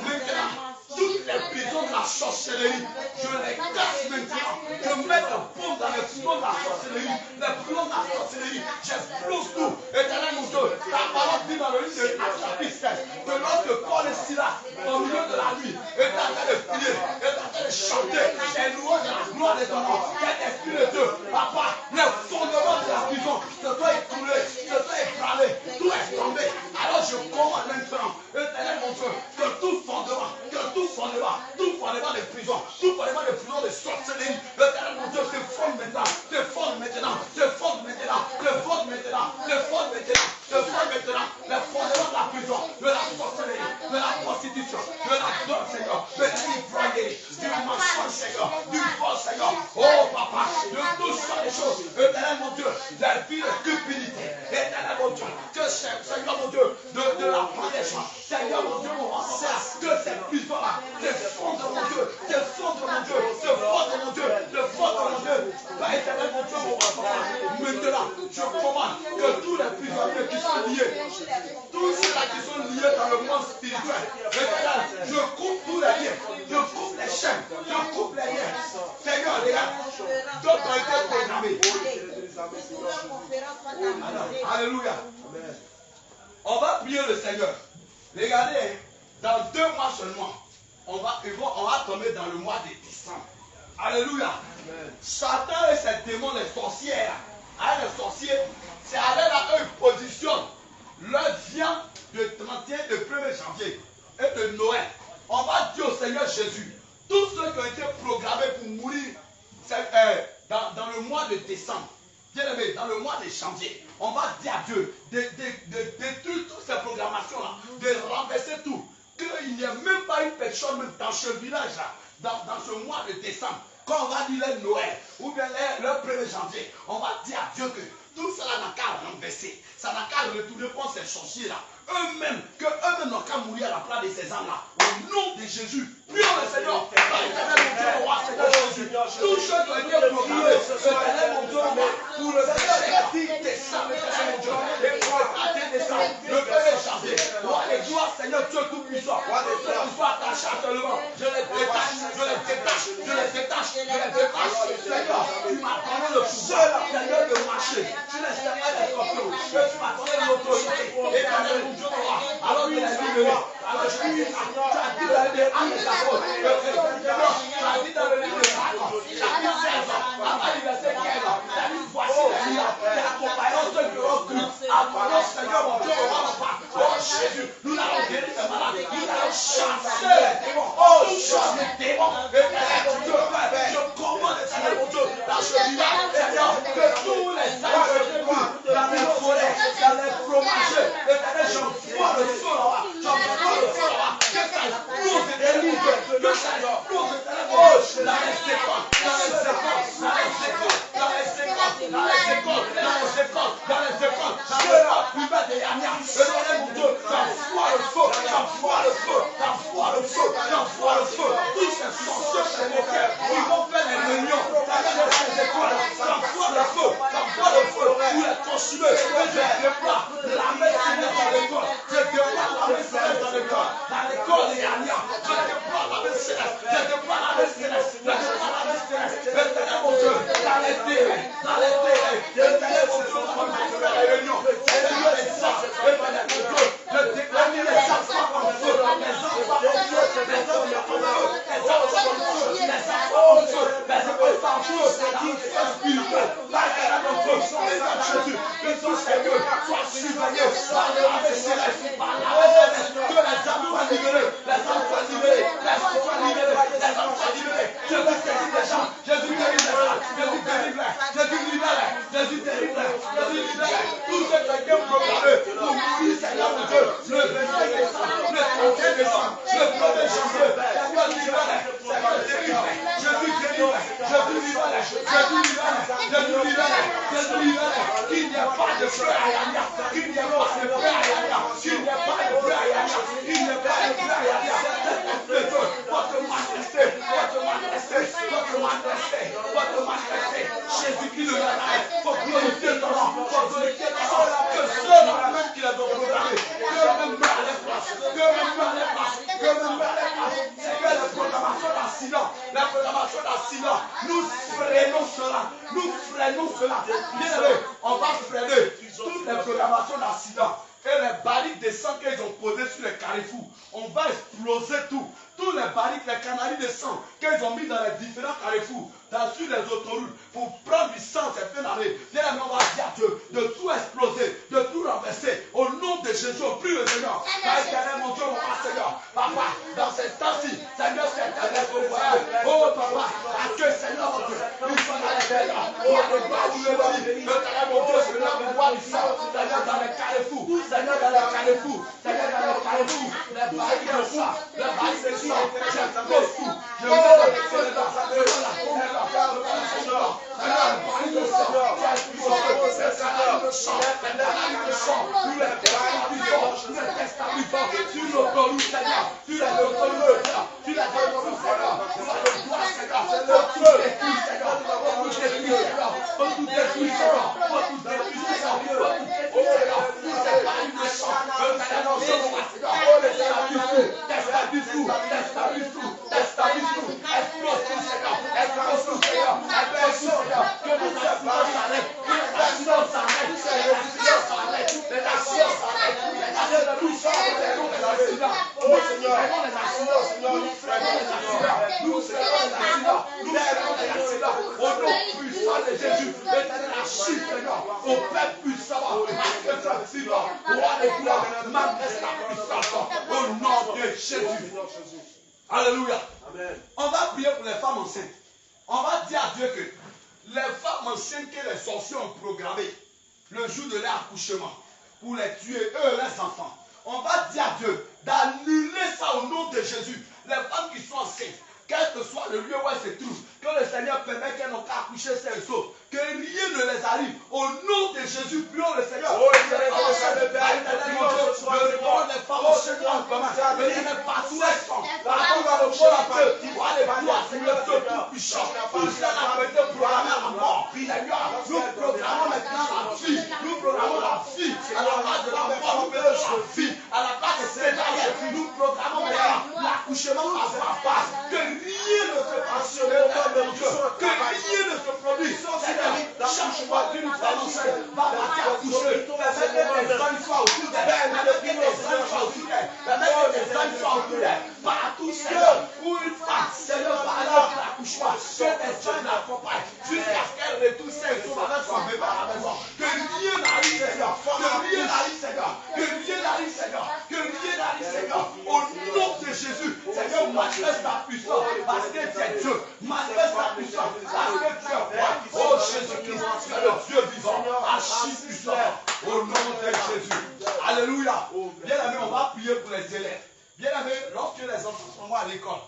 S1: maintenant, toutes les prisons de la sorcellerie, je les casse maintenant, je mets le bombe dans les prisons de la sorcellerie, les prisons de la sorcellerie, j'explose tout, éternel mon Dieu, ta parole dit dans le livre de Actes chapitre 16, que lorsque Paul et Silas, au milieu de la nuit, étaient en train de prier, étaient en train de chanter, les louanges de la gloire des hommes, quel esprit de Dieu, papa, les fondements de la prison se sont écroulés, se sont ébranlés, tout est tombé, alors je commande maintenant, éternel mon Dieu, que tout fondement de prison, tout fondement de prison de sorcellerie, éternel mon Dieu, se fonde maintenant, se fonde maintenant, se fonde maintenant, se fonde maintenant, se fonde maintenant, se fonde maintenant, les fondements de la prison, de la sorcellerie, de la prostitution, de la drogue, Seigneur, de l'ivrognerie, du mensonge, Seigneur, du vol, Seigneur, oh papa, de tout ça des choses, éternel mon Dieu, la vie de cupidité, éternel mon Dieu, que Seigneur mon Dieu, de la paresse, Seigneur mon Dieu, mon roi, que ces prisons-là, se fondent mon Dieu, se fondent mon Dieu, se fondent mon Dieu, se fondent mon Dieu, pas éternel mon Dieu, mon roi, maintenant, je commande que tous les prisonniers qui sont liés, tous ceux-là qui sont liés dans le monde spirituel, éternel, je coupe tous les liens, je coupe les chaînes, je coupe les liens, Seigneur, regarde, d'autres ont été programmés, Alléluia. On va prier le Seigneur. Regardez, dans 2 mois seulement, on va tomber dans le mois de décembre. Alléluia. Satan et ses démons, les sorcières, les sorciers, c'est avec là eux positionnent leur viande de 31 de 1er janvier et de Noël. On va dire au Seigneur Jésus, tous ceux qui ont été programmés pour mourir dans le mois de décembre, bien aimé, dans le mois de janvier, on va dire à Dieu de détruire toutes ces programmations-là, de renverser tout. Qu'il n'y ait même pas une personne même dans ce village-là, dans ce mois de décembre, quand on va dire le Noël, ou bien le 1er janvier, on va dire à Dieu que tout cela n'a qu'à renverser, ça n'a qu'à retourner contre ces sorciers-là. Eux-mêmes, qu'eux-mêmes n'ont qu'à mourir à la place de ces âmes-là. Au nom de Jésus, prions le Seigneur. Seigneur Jésus, tous ceux qui ont été programmés, Éternel mon Dieu, pour le décembre, Éternel mon Dieu, et pour le décembre, le 1er janvier, roi des gloires, Seigneur Dieu tout-puissant, roi des gloires, tu sois attaché actuellement. Je les détache, je les détache, je les détache, je les détache. Seigneur, tu m'as donné le pouvoir, Seigneur, de marcher. Tu les sers les scorpions, tu m'as donné l'autorité. Éternel mon Dieu, alors il est libéré. Alors je dis, tu as dit dans le livre des apôtres, tu as dit dans le livre de Marc, chapitre 16, avant le verset 15, tu as dit, voici les liens qui accompagneront ceux qui auront cru. Appelons Seigneur mon Dieu, on va le faire. Oh Jésus, nous allons guérir ces malades, nous allons chasser les démons. Oh, chasse les démons. Éternel mon Dieu, je commande Éternel mon Dieu, dans ce village, Seigneur, que tous les âges de Dieu, dans les forêts, dans les fromagers, Éternel, j'envoie le feu là-bas, j'envoie le feu là-bas, que ça explose et délivre, que ça explose, Éternel mon Dieu, dans les écoles, dans les écoles, dans les écoles, dans les écoles, dans les écoles, dans les écoles, dans les écoles, dans l'école privée des Yania, Éternel mon Dieu, j'envoie le feu, j'envoie le feu, j'envoie le feu, j'envoie le feu, tous ces sorciers chez mon cœur, ils vont faire les réunions, dans les écoles, j'envoie le feu, j'envoie le feu, pour les consumer, et je déploie la main dans l'école, je déploie la main dans l'école, dans l'école des Yania, je déploie la main céleste, je déploie la main céleste, je déploie la main céleste, Éternel mon Dieu, dans les terrains, Éternel mon Dieu, on va faire les réunions, Seigneur les saints, Éternel mon Dieu, je déclare les enfants en feu, les enfants en feu, les enfants en feu, les enfants en feu, les enfants en feu, les enfants en feu, dans le feu spirituel, dans Éternel mon Dieu, Seigneur Jésus, que tout Seigneur soit surveillé par la céleste, par la céleste, que les âmes soient libérées, les âmes soient libérées, les âmes soient libérées, les âmes soient libérées, Jésus guérit les gens, Jésus guérit les gens, Jésus délivre, Jésus libère, Jésus délivre, Jésus libère, tout ce qui a été programmé pour mourir, Seigneur mon Dieu, le 25 décembre, le 31 décembre, le 1er janvier, Seigneur libère, Seigneur délivre, Jésus délivre, Jésus libère, Jésus libère, Jésus libère, Jésus libère, qu'il n'y ait pas de feu à Yania, qu'il n'y ait pas de feu à Yania, qu'il n'y ait pas de feu à Yania, qu'il n'y ait pas de feu à Yania, votre majesté, votre majesté, votre majesté, votre majesté, Jésus-Christ de Nazareth, faut glorifier ton nom, faut glorifier ton nom, que ceux-là même qui les ont programmés, que même meurent les places, que même meurent les places, que même meurent les places, c'est que la programmation d'accident, la programmation d'accident, nous freinons cela, nous freinons cela, bien aimé, on va freiner toutes les programmations d'accident. Et les barriques de sang qu'ils ont posées sur les carrefours, on va exploser tout. Tous les barriques, les canaries de sang qu'ils ont mis dans les différents carrefours, sur les autoroutes, pour prendre du sang cette fin d'année. Bien, on va dire à Dieu de tout exploser, de tout renverser. Au nom de Jésus, on prie le Seigneur. Car Éternel, mon Dieu, mon Seigneur. Papa, dans ces temps-ci, Seigneur, c'est éternel pour voyage. Oh, Papa, accueille, Seigneur, mon Dieu. Nous sommes dans les terres. Oh, le gloire, vous le dis. Éternel, mon Dieu, c'est là pour voir du sang. Seigneur, dans les carrefours. Seigneur, dans les carrefours. Seigneur, dans les carrefours. Les barriques de sang. Les barriques de sang. J'explose tout. Je mets le feu dedans. Je mets la pompe dedans. Explose tout, Seigneur. au Père puissant, parce que tu es vivant, roi des gloires, manifeste ta puissance au nom de Jésus. Alléluia.
S2: Amen.
S1: On va prier pour les femmes enceintes. On va dire à Dieu que les femmes enceintes que les sorciers ont programmées le jour de leur accouchement pour les tuer, eux et leurs enfants. On va dire à Dieu d'annuler ça au nom de Jésus. Les femmes qui sont enceintes, quel que soit le lieu où elles se trouvent, que le Seigneur permet qu'elles n'ont qu'à accoucher saines et sauves, que rien ne les arrive. Au nom de Jésus, prions le Seigneur.
S2: Oh, Éternel,
S1: le Père, les femmes enceintes en commun, partout elles sont, partout dans le monde, pour aller voir Seigneur Dieu tout-puissant, tout ça n'a pas été programmé à la mort. Seigneur, nous programmons maintenant la vie, nous programmons la vie, à la place de la mort, nous mettons la vie, à la place de césarienne, nous programmons maintenant l'accouchement par voie basse, que rien ne se passe sur le nom de Dieu, que rien ne se produise. Chaque fois qu'une femme enceinte va partir accoucher, permettez que les hommes soient autour d'elle, permettez que les hommes soient autour d'elle, permettez que les hommes soient autour d'elle, partout Seigneur, où une femme, Seigneur, va aller à l'accouchement, que les hommes l'accompagnent, jusqu'à ce qu'elle retourne saine et sauve avec son bébé à la maison. Que rien n'arrive, Seigneur, que rien n'arrive, Seigneur, que rien n'arrive, Seigneur, que rien n'arrive, Seigneur, au nom de Jésus, Seigneur, manifeste ta puissance, parce que tu es Dieu, manifeste ta puissance, parce que tu es roi. Oh Jésus-Christ, tu es le Dieu vivant, archi puissant, au nom de Jésus. Alléluia. Bien aimé, on va prier pour les élèves. Bien aimé, lorsque les enfants sont à l'école,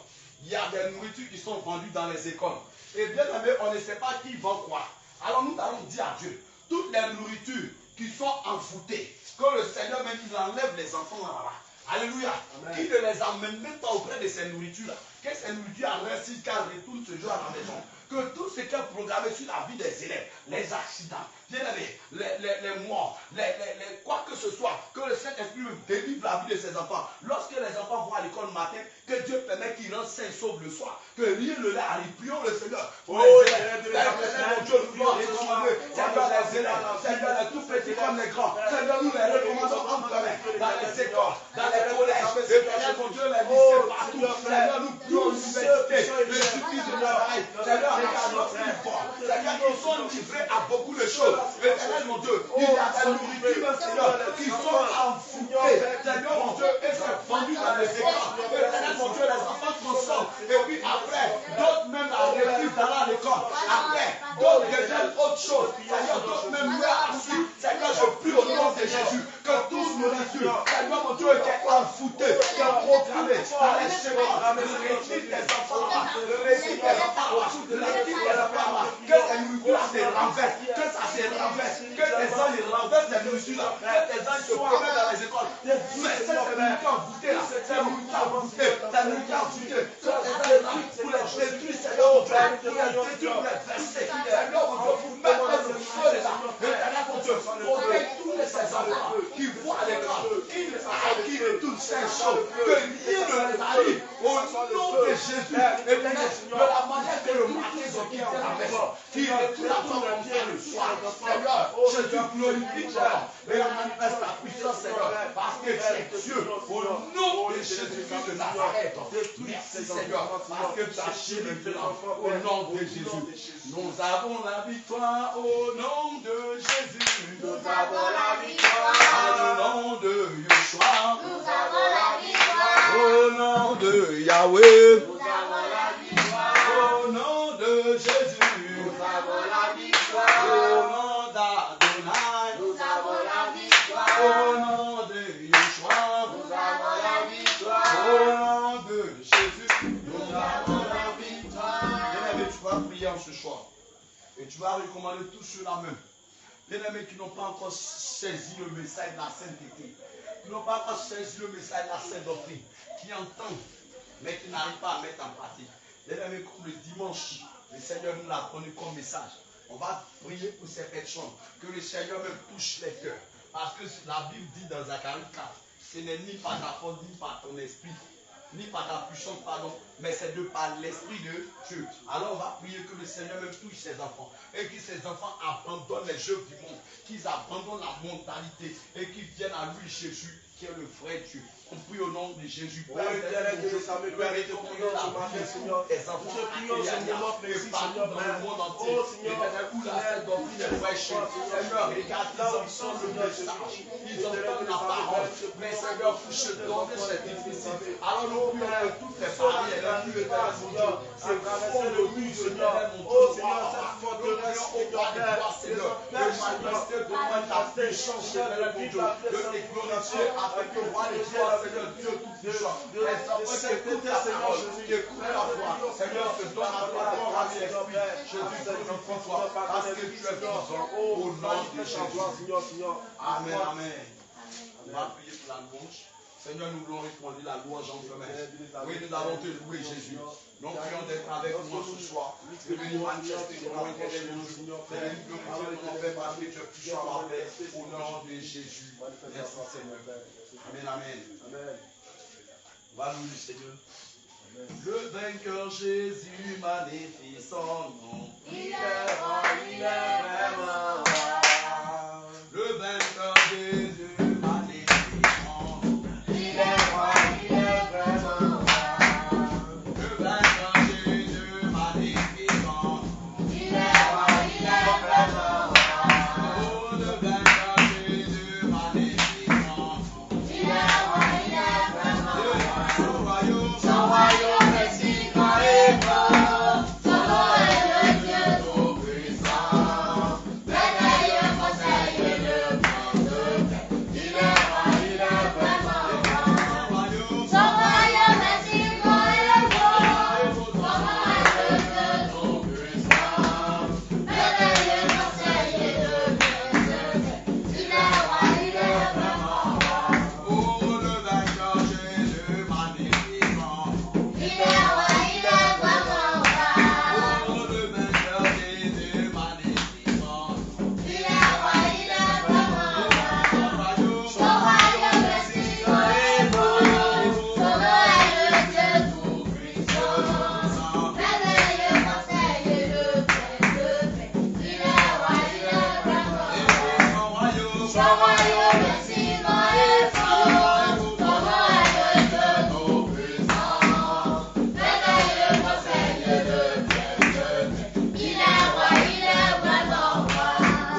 S1: il y a des nourritures qui sont vendues dans les écoles. Et bien aimé, on ne sait pas qui vend quoi. Alors nous allons dire à Dieu, toutes les nourritures qui sont envoûtées, que le Seigneur même il enlève les enfants là-bas. Alléluia. Amen. Qui ne les emmène même pas auprès de ces nourritures-là. Que ces nourritures restent car retournent ce jour à la maison. Que tout ce qui est programmé sur la vie des élèves, les accidents, bien aimé, les morts, quoi que ce soit, que le Saint-Esprit délivre la vie de ses enfants. Lorsque les enfants vont à l'école le matin, que Dieu permet qu'ils rentrent sains et saufs le soir. Que rien ne leur arrive. Prions le Seigneur. Pour les élèves, mon Dieu, nous voulons recommander. Seigneur, les élèves, Seigneur, les tout petits comme les grands. Seigneur, nous les recommandons en commun. Dans les écoles, dans les collèges, Seigneur, mon Dieu, les lycées, partout. Seigneur, nous prions l'université, les études de l'oreille. Seigneur, regarde notre effort. Seigneur, ils sont livrés à beaucoup de choses. Éternel, mon Dieu, il y a des nourritures, Seigneur, qui sont envoûtées. Seigneur, mon Dieu, et c'est vendu dans les écoles. Éternel, mon Dieu, les enfants consomment. Et puis après, d'autres même la refusent d'aller à l'école. Après, d'autres deviennent autre chose. Seigneur, d'autres même meurent ainsi. Seigneur, je prie au nom de Jésus que tous nourritures, Seigneur, mon Dieu, qui est envoûté, qui est programmé dans les écoles, retire des enfants là, retire des enfants là, retire des enfants là, que ces nourritures se renversent, que ça se renverse, que les gens ils renversent ces nourritures là, que les gens se promènent dans les écoles, mais ces nourritures envoûtées là, ces nourritures envoûtées, ces nourritures envoûtées, que les gens pour les détruire, Seigneur, mon Dieu, pour les détruire, pour les verser, Seigneur, mon Dieu, pour mettre le feu là, Seigneur, mon Dieu, pour détruire ces enfants qui vont à l'école, qui retournent ces choses, que rien ne les arrive, au nom de Jésus, et de la manière que le matin ils ont quitté la maison, qui retournent à ton bien le soir, Seigneur, je te glorifie, Seigneur, et manifeste ta puissance, Seigneur, parce que tu es Dieu, au nom de Jésus-Christ de Nazareth, merci, Seigneur, parce que tu as chéri au nom de Jésus. Nous avons la victoire au nom de Jésus.
S2: Nous avons la victoire.
S1: Au nom de Yeshua.
S2: Nous avons la victoire.
S1: Au nom de Yahweh.
S2: Nous avons la victoire.
S1: Au nom de Jésus.
S2: Nous avons la
S1: Au
S2: victoire.
S1: nom d'Adonai.
S2: Nous avons la victoire.
S1: Au nom de Yeshua.
S2: Nous avons la victoire.
S1: Au nom de Jésus.
S2: Nous avons la victoire.
S1: Bien-aimé, tu vas prier en ce soir. Et tu vas recommander tout sur la main. Bien-aimés qui n'ont pas encore saisi le message de la sainteté, qui n'ont pas encore saisi le message de la sainte doctrine, qui entendent, mais qui n'arrivent pas à mettre en pratique. Bien-aimés, comme le dimanche, le Seigneur nous l'a donné comme message. On va prier pour ces personnes, que le Seigneur me touche les cœurs. Parce que la Bible dit dans Zacharie 4, ce n'est ni par ta force, ni par ton esprit, ni par ta puissance, pardon, mais c'est de par l'Esprit de Dieu. Alors on va prier que le Seigneur même touche ses enfants et que ses enfants abandonnent les jeux du monde, qu'ils abandonnent la mentalité et qu'ils viennent à lui Jésus, qui est le vrai Dieu. On prie au nom de Jésus.
S3: Père, tes enfants, dans le monde entier. Éternel, où la doctrine est fraîche. Seigneur, regarde, ils entendent le message. Ils entendent la parole. Mais Seigneur, pour se donner, c'est difficile. Alors nous prions que toutes les barrières, nous le Père, Seigneur, c'est fond de nous, Seigneur. Oh Seigneur, cette forteresse, Seigneur, le majesté de ta puissance, Seigneur, de te glorifier afin que roi de gloire, Seigneur Dieu tout-puissant, les enfants qui écoutent la parole, qui écoutent la voix, Seigneur, se donne à toi, corps, âme et esprit. Jésus, glorifie-toi, parce que tu es vivant, au nom de Jésus. Amen, amen. On va prier pour la louange. Seigneur, nous voulons répondre la louange en commun. Oui, nous avons te louer, Jésus. Nous prions d'être avec moi ce soir. De venir manifester ton intérêt de nous. De venir glorifier ton Père parce que tu es puissant à la paix. Au nom de Jésus. Merci, Seigneur. Amen, amen. On va louer le Seigneur. Le vainqueur Jésus, magnifique son nom.
S2: Il est roi, il est vraiment roi.
S1: Le vainqueur Jésus, magnifique son nom.
S2: Il est roi, il est vraiment roi.
S1: Le vainqueur Jésus, magnifique son nom.
S2: Il est roi, il est vraiment roi.
S1: Oh, le vainqueur Jésus, magnifique son nom.
S2: Il est roi, il est vraiment roi.
S1: Son royaume,
S2: Son royaume est si grand et beau. Son nom est le Dieu tout-puissant. Merveilleux conseiller, le prince de paix. Il est roi, il est vraiment roi.
S1: son royaume,
S2: Son royaume est si grand et beau. Son nom est le Dieu tout-puissant. Merveilleux conseiller, le prince de paix. Il est roi, il est vraiment roi.
S1: oh, le vainqueur Jésus, magnifique son nom.
S2: Il est roi, il est vraiment roi.
S1: Oh, le vainqueur Jésus, magnifique son nom.
S2: Il est roi, il est vraiment roi.
S1: Son royaume,
S2: Son royaume est si grand et beau. Son nom est le Dieu tout-puissant. Merveilleux conseiller, le prince de paix. Il est roi, il est vraiment roi.
S1: son royaume,
S2: Son royaume est si grand et beau. Son nom est le Dieu tout-puissant. Merveilleux conseiller, le prince de paix. Il est roi, il est vraiment roi.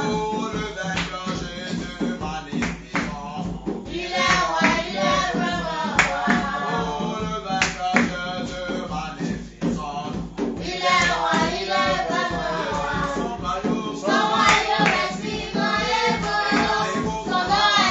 S1: oh, le vainqueur Jésus, magnifique son nom.
S2: Il est roi, il est vraiment roi.
S1: Oh, le vainqueur Jésus, magnifique son nom.
S2: Il est roi, il est vraiment roi.
S1: Son royaume,
S2: Son royaume est si grand et beau. Son nom est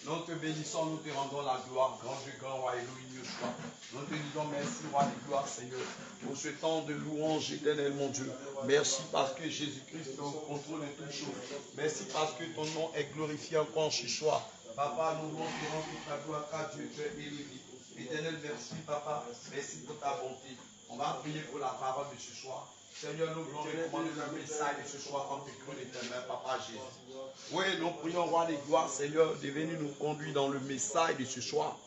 S1: Nous te bénissons, nous te rendons la gloire, grand Dieu, grand roi, Elohim Yeshua. Nous te disons merci, roi de gloire, Seigneur, pour ce temps de louange éternel, mon Dieu. Merci parce que Jésus-Christ est au contrôle de toutes choses. Merci parce que ton nom est glorifié encore ce soir. Papa, nous louons toute la gloire, car Dieu, tu es élevé. Éternel, merci, Papa. Merci pour ta bonté. On va prier pour la parole de ce soir. Seigneur, nous voulons recommander le message de ce soir comme écrit l'éternel, Papa Jésus. Oui, nous prions, roi des gloires, Seigneur, de venir nous conduire dans le message de ce soir.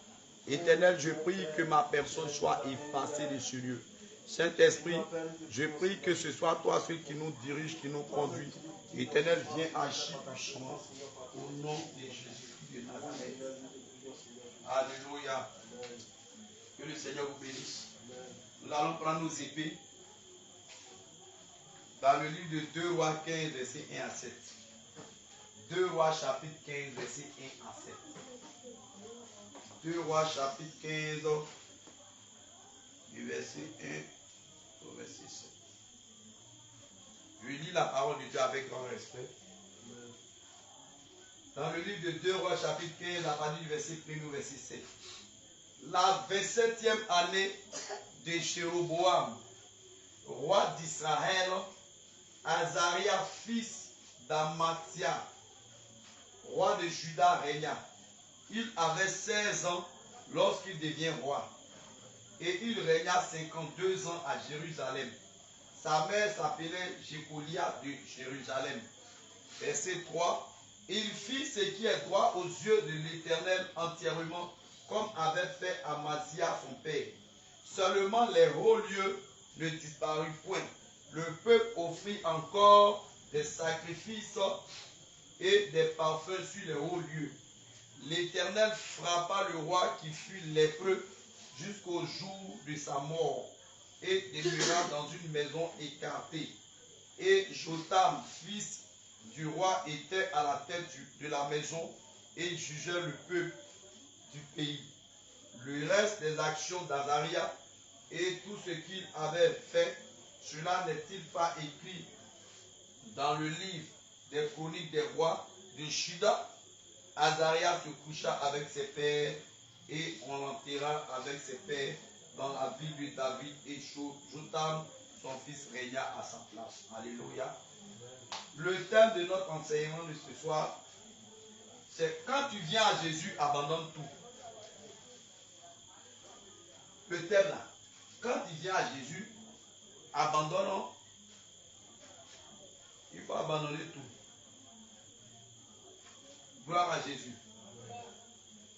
S1: Éternel, je prie que ma personne soit effacée de ce lieu. Saint-Esprit, je prie que ce soit toi celui qui nous dirige, qui nous conduit. Éternel, viens agir puissamment au nom de Jésus-Christ de Nazareth. Alléluia. Que le Seigneur vous bénisse. Nous allons prendre nos épées dans le livre de 2 Rois 15, versets 1 à 7. 2 Rois chapitre 15, versets 1 à 7. 2 Rois chapitre 15, du verset 1 au verset 7. Je lis la parole de Dieu avec grand respect. Dans le livre de 2 Rois chapitre 15, à partir du verset 1 au verset 7. La 27e année de Jéroboam, roi d'Israël, Azaria, fils d'Amathia, roi de Juda, régna. Il avait 16 ans lorsqu'il devient roi. Et il régna 52 ans à Jérusalem. Sa mère s'appelait Jécolia de Jérusalem. Verset 3. Il fit ce qui est droit aux yeux de l'Éternel entièrement, comme avait fait Amathia son père. Seulement les hauts lieux ne disparurent point. Le peuple offrit encore des sacrifices et des parfums sur les hauts lieux. L'Éternel frappa le roi qui fut lépreux jusqu'au jour de sa mort et demeura dans une maison écartée. Et Jotham, fils du roi, était à la tête de la maison et jugeait le peuple du pays. Le reste des actions d'Azaria et tout ce qu'il avait fait, cela n'est-il pas écrit dans le livre des chroniques des rois de Juda? Azaria se coucha avec ses pères et on l'enterra avec ses pères dans la ville de David, et Jotham, son fils, régna à sa place. Alléluia. Le thème de notre enseignement de ce soir, c'est quand tu viens à Jésus, abandonne tout. Le thème là, quand tu viens à Jésus, abandonne. Il faut abandonner tout. Gloire à Jésus.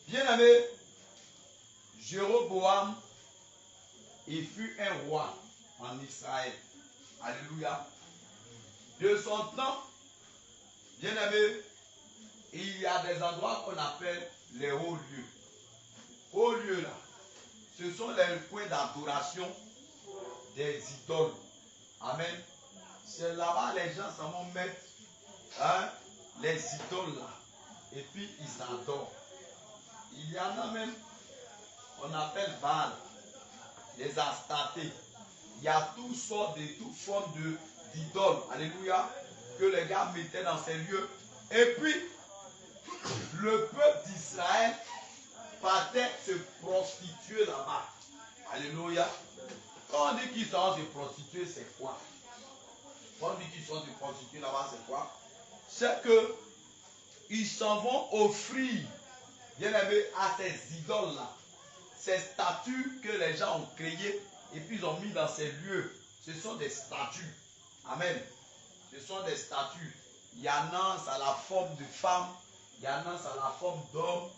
S1: Bien-aimé, Jéroboam, il fut un roi en Israël. Alléluia. De son temps, bien-aimé, il y a des endroits qu'on appelle les hauts lieux. Hauts lieux là, ce sont les points d'adoration des idoles. Amen. C'est là-bas les gens s'en vont mettre les idoles là. Et puis ils adorent. Il y en a même, on appelle Baal, les Astartés. Il y a toutes sortes de toutes formes d'idoles, alléluia, que les gars mettaient dans ces lieux. Et puis, le peuple d'Israël partait se prostituer là-bas. Alléluia. Quand on dit qu'ils sont se prostituer, c'est quoi? Quand on dit qu'ils sont se prostituer là-bas, c'est quoi? C'est que ils s'en vont offrir, bien aimé, à ces idoles-là, ces statues que les gens ont créées et puis ils ont mis dans ces lieux. Ce sont des statues. Amen. Ce sont des statues. Il y en a, ça a la forme de femme. Il y en a, ça a la forme d'homme.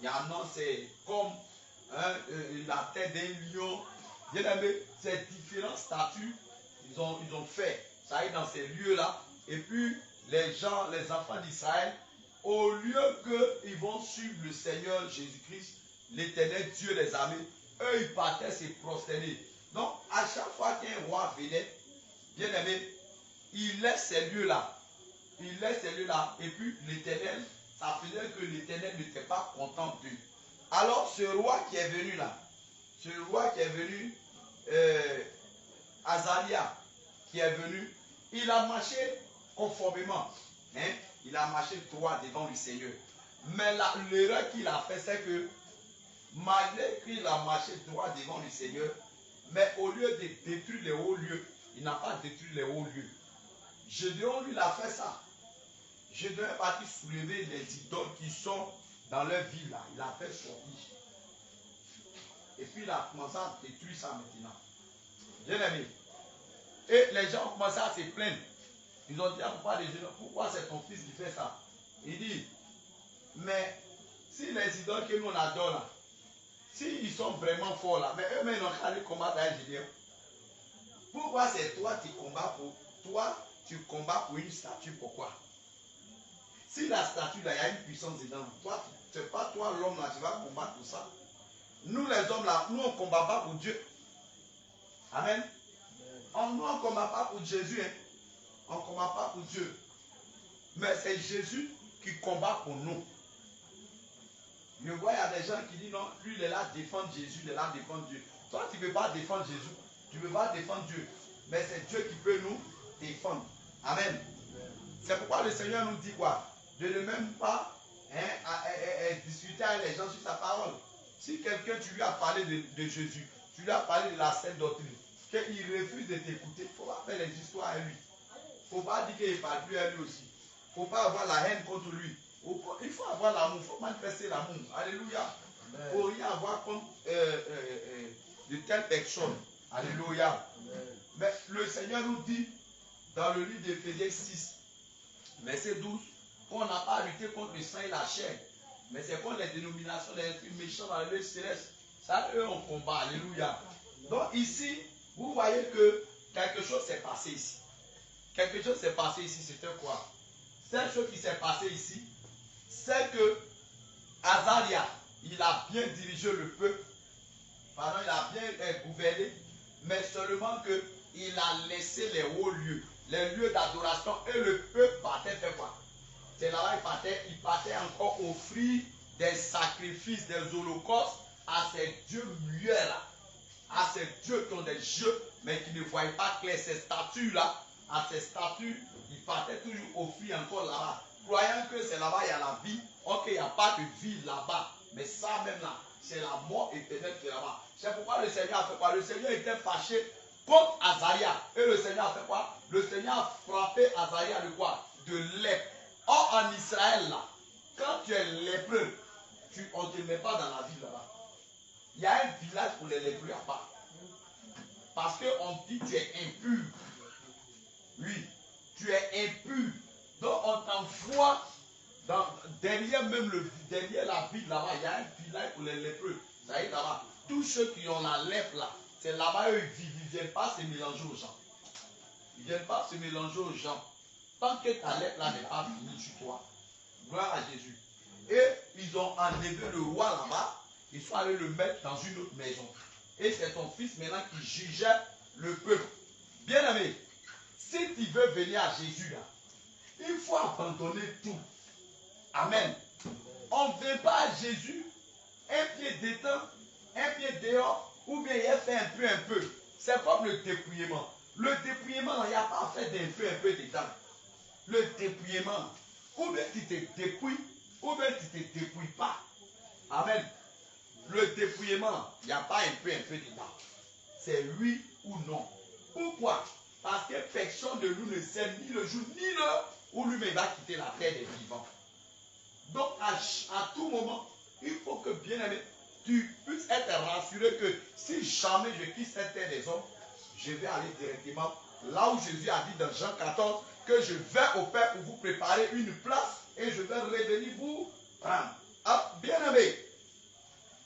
S1: Il y en a, c'est comme la tête d'un lion. Bien aimé, ces différentes statues, ils ont fait. Ça aille dans ces lieux-là. Et puis, les gens, les enfants d'Israël, au lieu qu'ils vont suivre le Seigneur Jésus-Christ, l'Éternel Dieu des armées, eux, ils partaient se prosterner. Donc, à chaque fois qu'un roi venait, bien aimé,
S3: il laisse ces lieux-là. Il laisse ces lieux-là. Et puis l'Éternel, ça faisait que l'Éternel n'était pas content d'eux. Alors ce roi qui est venu là, ce roi qui est venu, Azaria, qui est venu, il a marché conformément. Hein? Il a marché droit devant le Seigneur. Mais l'erreur qu'il a fait, c'est que malgré qu'il a marché droit devant le Seigneur, mais au lieu de détruire les hauts lieux, il n'a pas détruit les hauts lieux. Gédéon, lui, il a fait ça. Gédéon est parti soulever les idoles qui sont dans leur ville là. Il a fait sortir. Et puis il a commencé à détruire ça maintenant. Bien aimé. Et les gens ont commencé à se plaindre. Ils ont dit à papa de Gédéon, pourquoi c'est ton fils qui fait ça? Il dit, mais si les idoles que nous on adore là, s'ils sont vraiment forts là, mais eux-mêmes ils n'ont qu'à aller combattre avec Gédéon. Pourquoi c'est toi qui combats pour toi, tu combats pour une statue, pourquoi? Si la statue là, il y a une puissance dedans, toi, c'est pas toi l'homme là, tu vas combattre pour ça. Nous les hommes là, nous on ne combat pas pour Dieu. Amen. Nous on ne combat pas pour Jésus. Hein. On ne combat pas pour Dieu. Mais c'est Jésus qui combat pour nous. Je vois, il y a des gens qui disent non, lui il est là défendre Jésus, il est là défendre Dieu. Toi tu ne peux pas défendre Jésus, tu ne peux pas défendre Dieu. Mais c'est Dieu qui peut nous défendre. Amen. C'est pourquoi le Seigneur nous dit quoi? De ne même pas discuter avec les gens sur sa parole. Si quelqu'un, tu lui as parlé de Jésus, tu lui as parlé de la sainte doctrine, qu'il refuse de t'écouter, il ne faut pas faire les histoires à lui. Il ne faut pas dire qu'il ne parle plus à lui aussi. Il ne faut pas avoir la haine contre lui. Il faut avoir l'amour, il faut manifester l'amour. Alléluia. Il ne faut rien avoir contre de telles personnes. Alléluia. Mais le Seigneur nous dit dans le livre d'Éphésiens 6, verset 12, qu'on n'a pas lutté contre le sang et la chair, mais c'est contre les dénominations des esprits méchants dans le lieu céleste. Ça, eux, on combat. Alléluia. Donc ici, vous voyez que quelque chose s'est passé ici. Quelque chose s'est passé ici, c'était quoi? Cette chose qui s'est passée ici, c'est que Azaria, il a bien dirigé le peuple, pardon, il a bien gouverné, mais seulement qu'il a laissé les hauts lieux, les lieux d'adoration, et le peuple partait faire quoi? C'est là-bas il partait encore offrir des sacrifices, des holocaustes à ces dieux muets-là, à ces dieux qui ont des yeux, mais qui ne voient pas clair, ces statues-là, à ces statues, il partait toujours offrir encore là-bas, croyant que c'est là-bas il y a la vie. Ok, il n'y a pas de vie là-bas, mais ça même là, c'est la mort éternelle qui est là-bas. C'est pourquoi le Seigneur a fait quoi? Le Seigneur était fâché contre Azaria. Et le Seigneur a fait quoi? Le Seigneur a frappé Azaria de quoi? De lèpre. Or en Israël là, quand tu es lépreux, on ne te met pas dans la ville là-bas. Il y a un village pour les lépreux à part. Parce qu'on dit tu es impur. Oui, tu es impur. Donc on t'envoie derrière la ville là-bas, il y a un village pour les lépreux. Ça y est là-bas. Tous ceux qui ont la lèpre là, c'est là-bas eux ils ne viennent pas se mélanger aux gens. Ils ne viennent pas se mélanger aux gens. Tant que ta lèpre là n'est pas finie sur toi. Gloire à Jésus. Et ils ont enlevé le roi là-bas. Ils sont allés le mettre dans une autre maison. Et c'est ton fils maintenant qui jugeait le peuple. Bien aimé, si tu veux venir à Jésus là, il faut abandonner tout. Amen. On ne vient pas à Jésus, un pied dedans, un pied dehors, ou bien il a fait un peu. C'est comme le dépouillement. Le dépouillement, il n'y a pas à faire un peu dedans. Le dépouillement, ou bien tu te dépouilles, ou bien tu ne te dépouilles pas. Amen. Le dépouillement, il n'y a pas un peu dedans. C'est oui ou non. Pourquoi? Parce que personne de nous ne sait ni le jour ni l'heure où lui-même va quitter la terre des vivants. Donc à tout moment, il faut que, bien aimé, tu puisses être rassuré que si jamais je quitte cette terre des hommes, je vais aller directement là où Jésus a dit dans Jean 14 que je vais au Père pour vous préparer une place et je vais revenir vous prendre. Ah, bien aimé,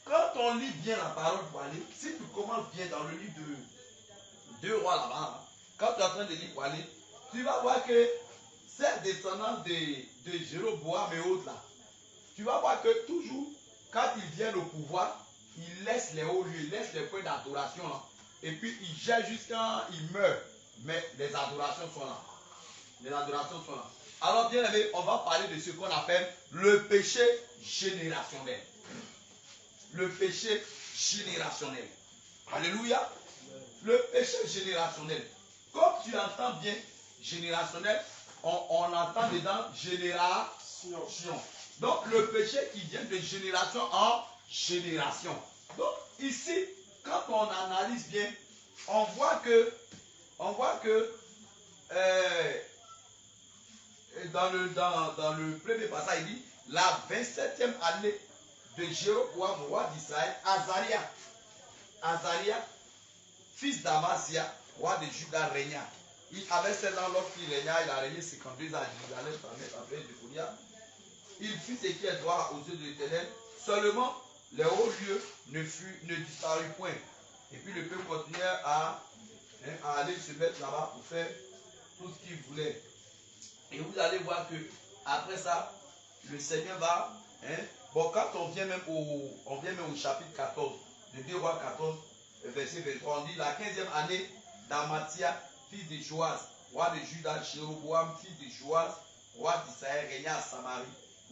S3: quand on lit bien la parole pour aller, si tu commences bien dans le livre de 2 rois là-bas, quand tu es en train de lire pour aller, tu vas voir que ces descendants de Jéroboam et autres là, tu vas voir que toujours, quand ils viennent au pouvoir, ils laissent les hauts lieux, ils laissent les points d'adoration là. Et puis ils gèrent jusqu'à ils meurent. Mais les adorations sont là. Les adorations sont là. Alors, bien aimé, on va parler de ce qu'on appelle le péché générationnel. Le péché générationnel. Alléluia. Le péché générationnel. Comme tu entends bien générationnel, on entend dedans génération. Donc, le péché qui vient de génération en génération. Donc, ici, quand on analyse bien, on voit que dans le premier passage, il dit la 27e année de Jéroboam, roi d'Israël, Azaria, fils d'Amazia, roi de Juda, régna. Il avait 16 ans lorsqu'il régna, il a régné 52 ans à Jérusalem, après Jéhonia. Il fit ce qui est droit aux yeux de l'Éternel, seulement les hauts lieux ne disparurent point. Et puis le peuple continuait à aller se mettre là-bas pour faire tout ce qu'il voulait. Et vous allez voir que après ça, le Seigneur va. Bon, quand on vient même au chapitre 14, de 2 rois 14, verset 23, on dit la 15e année d'Amathia, fils de Joas, roi de Juda, Jéroboam, fils de Joas, roi d'Israël, régna à Samarie.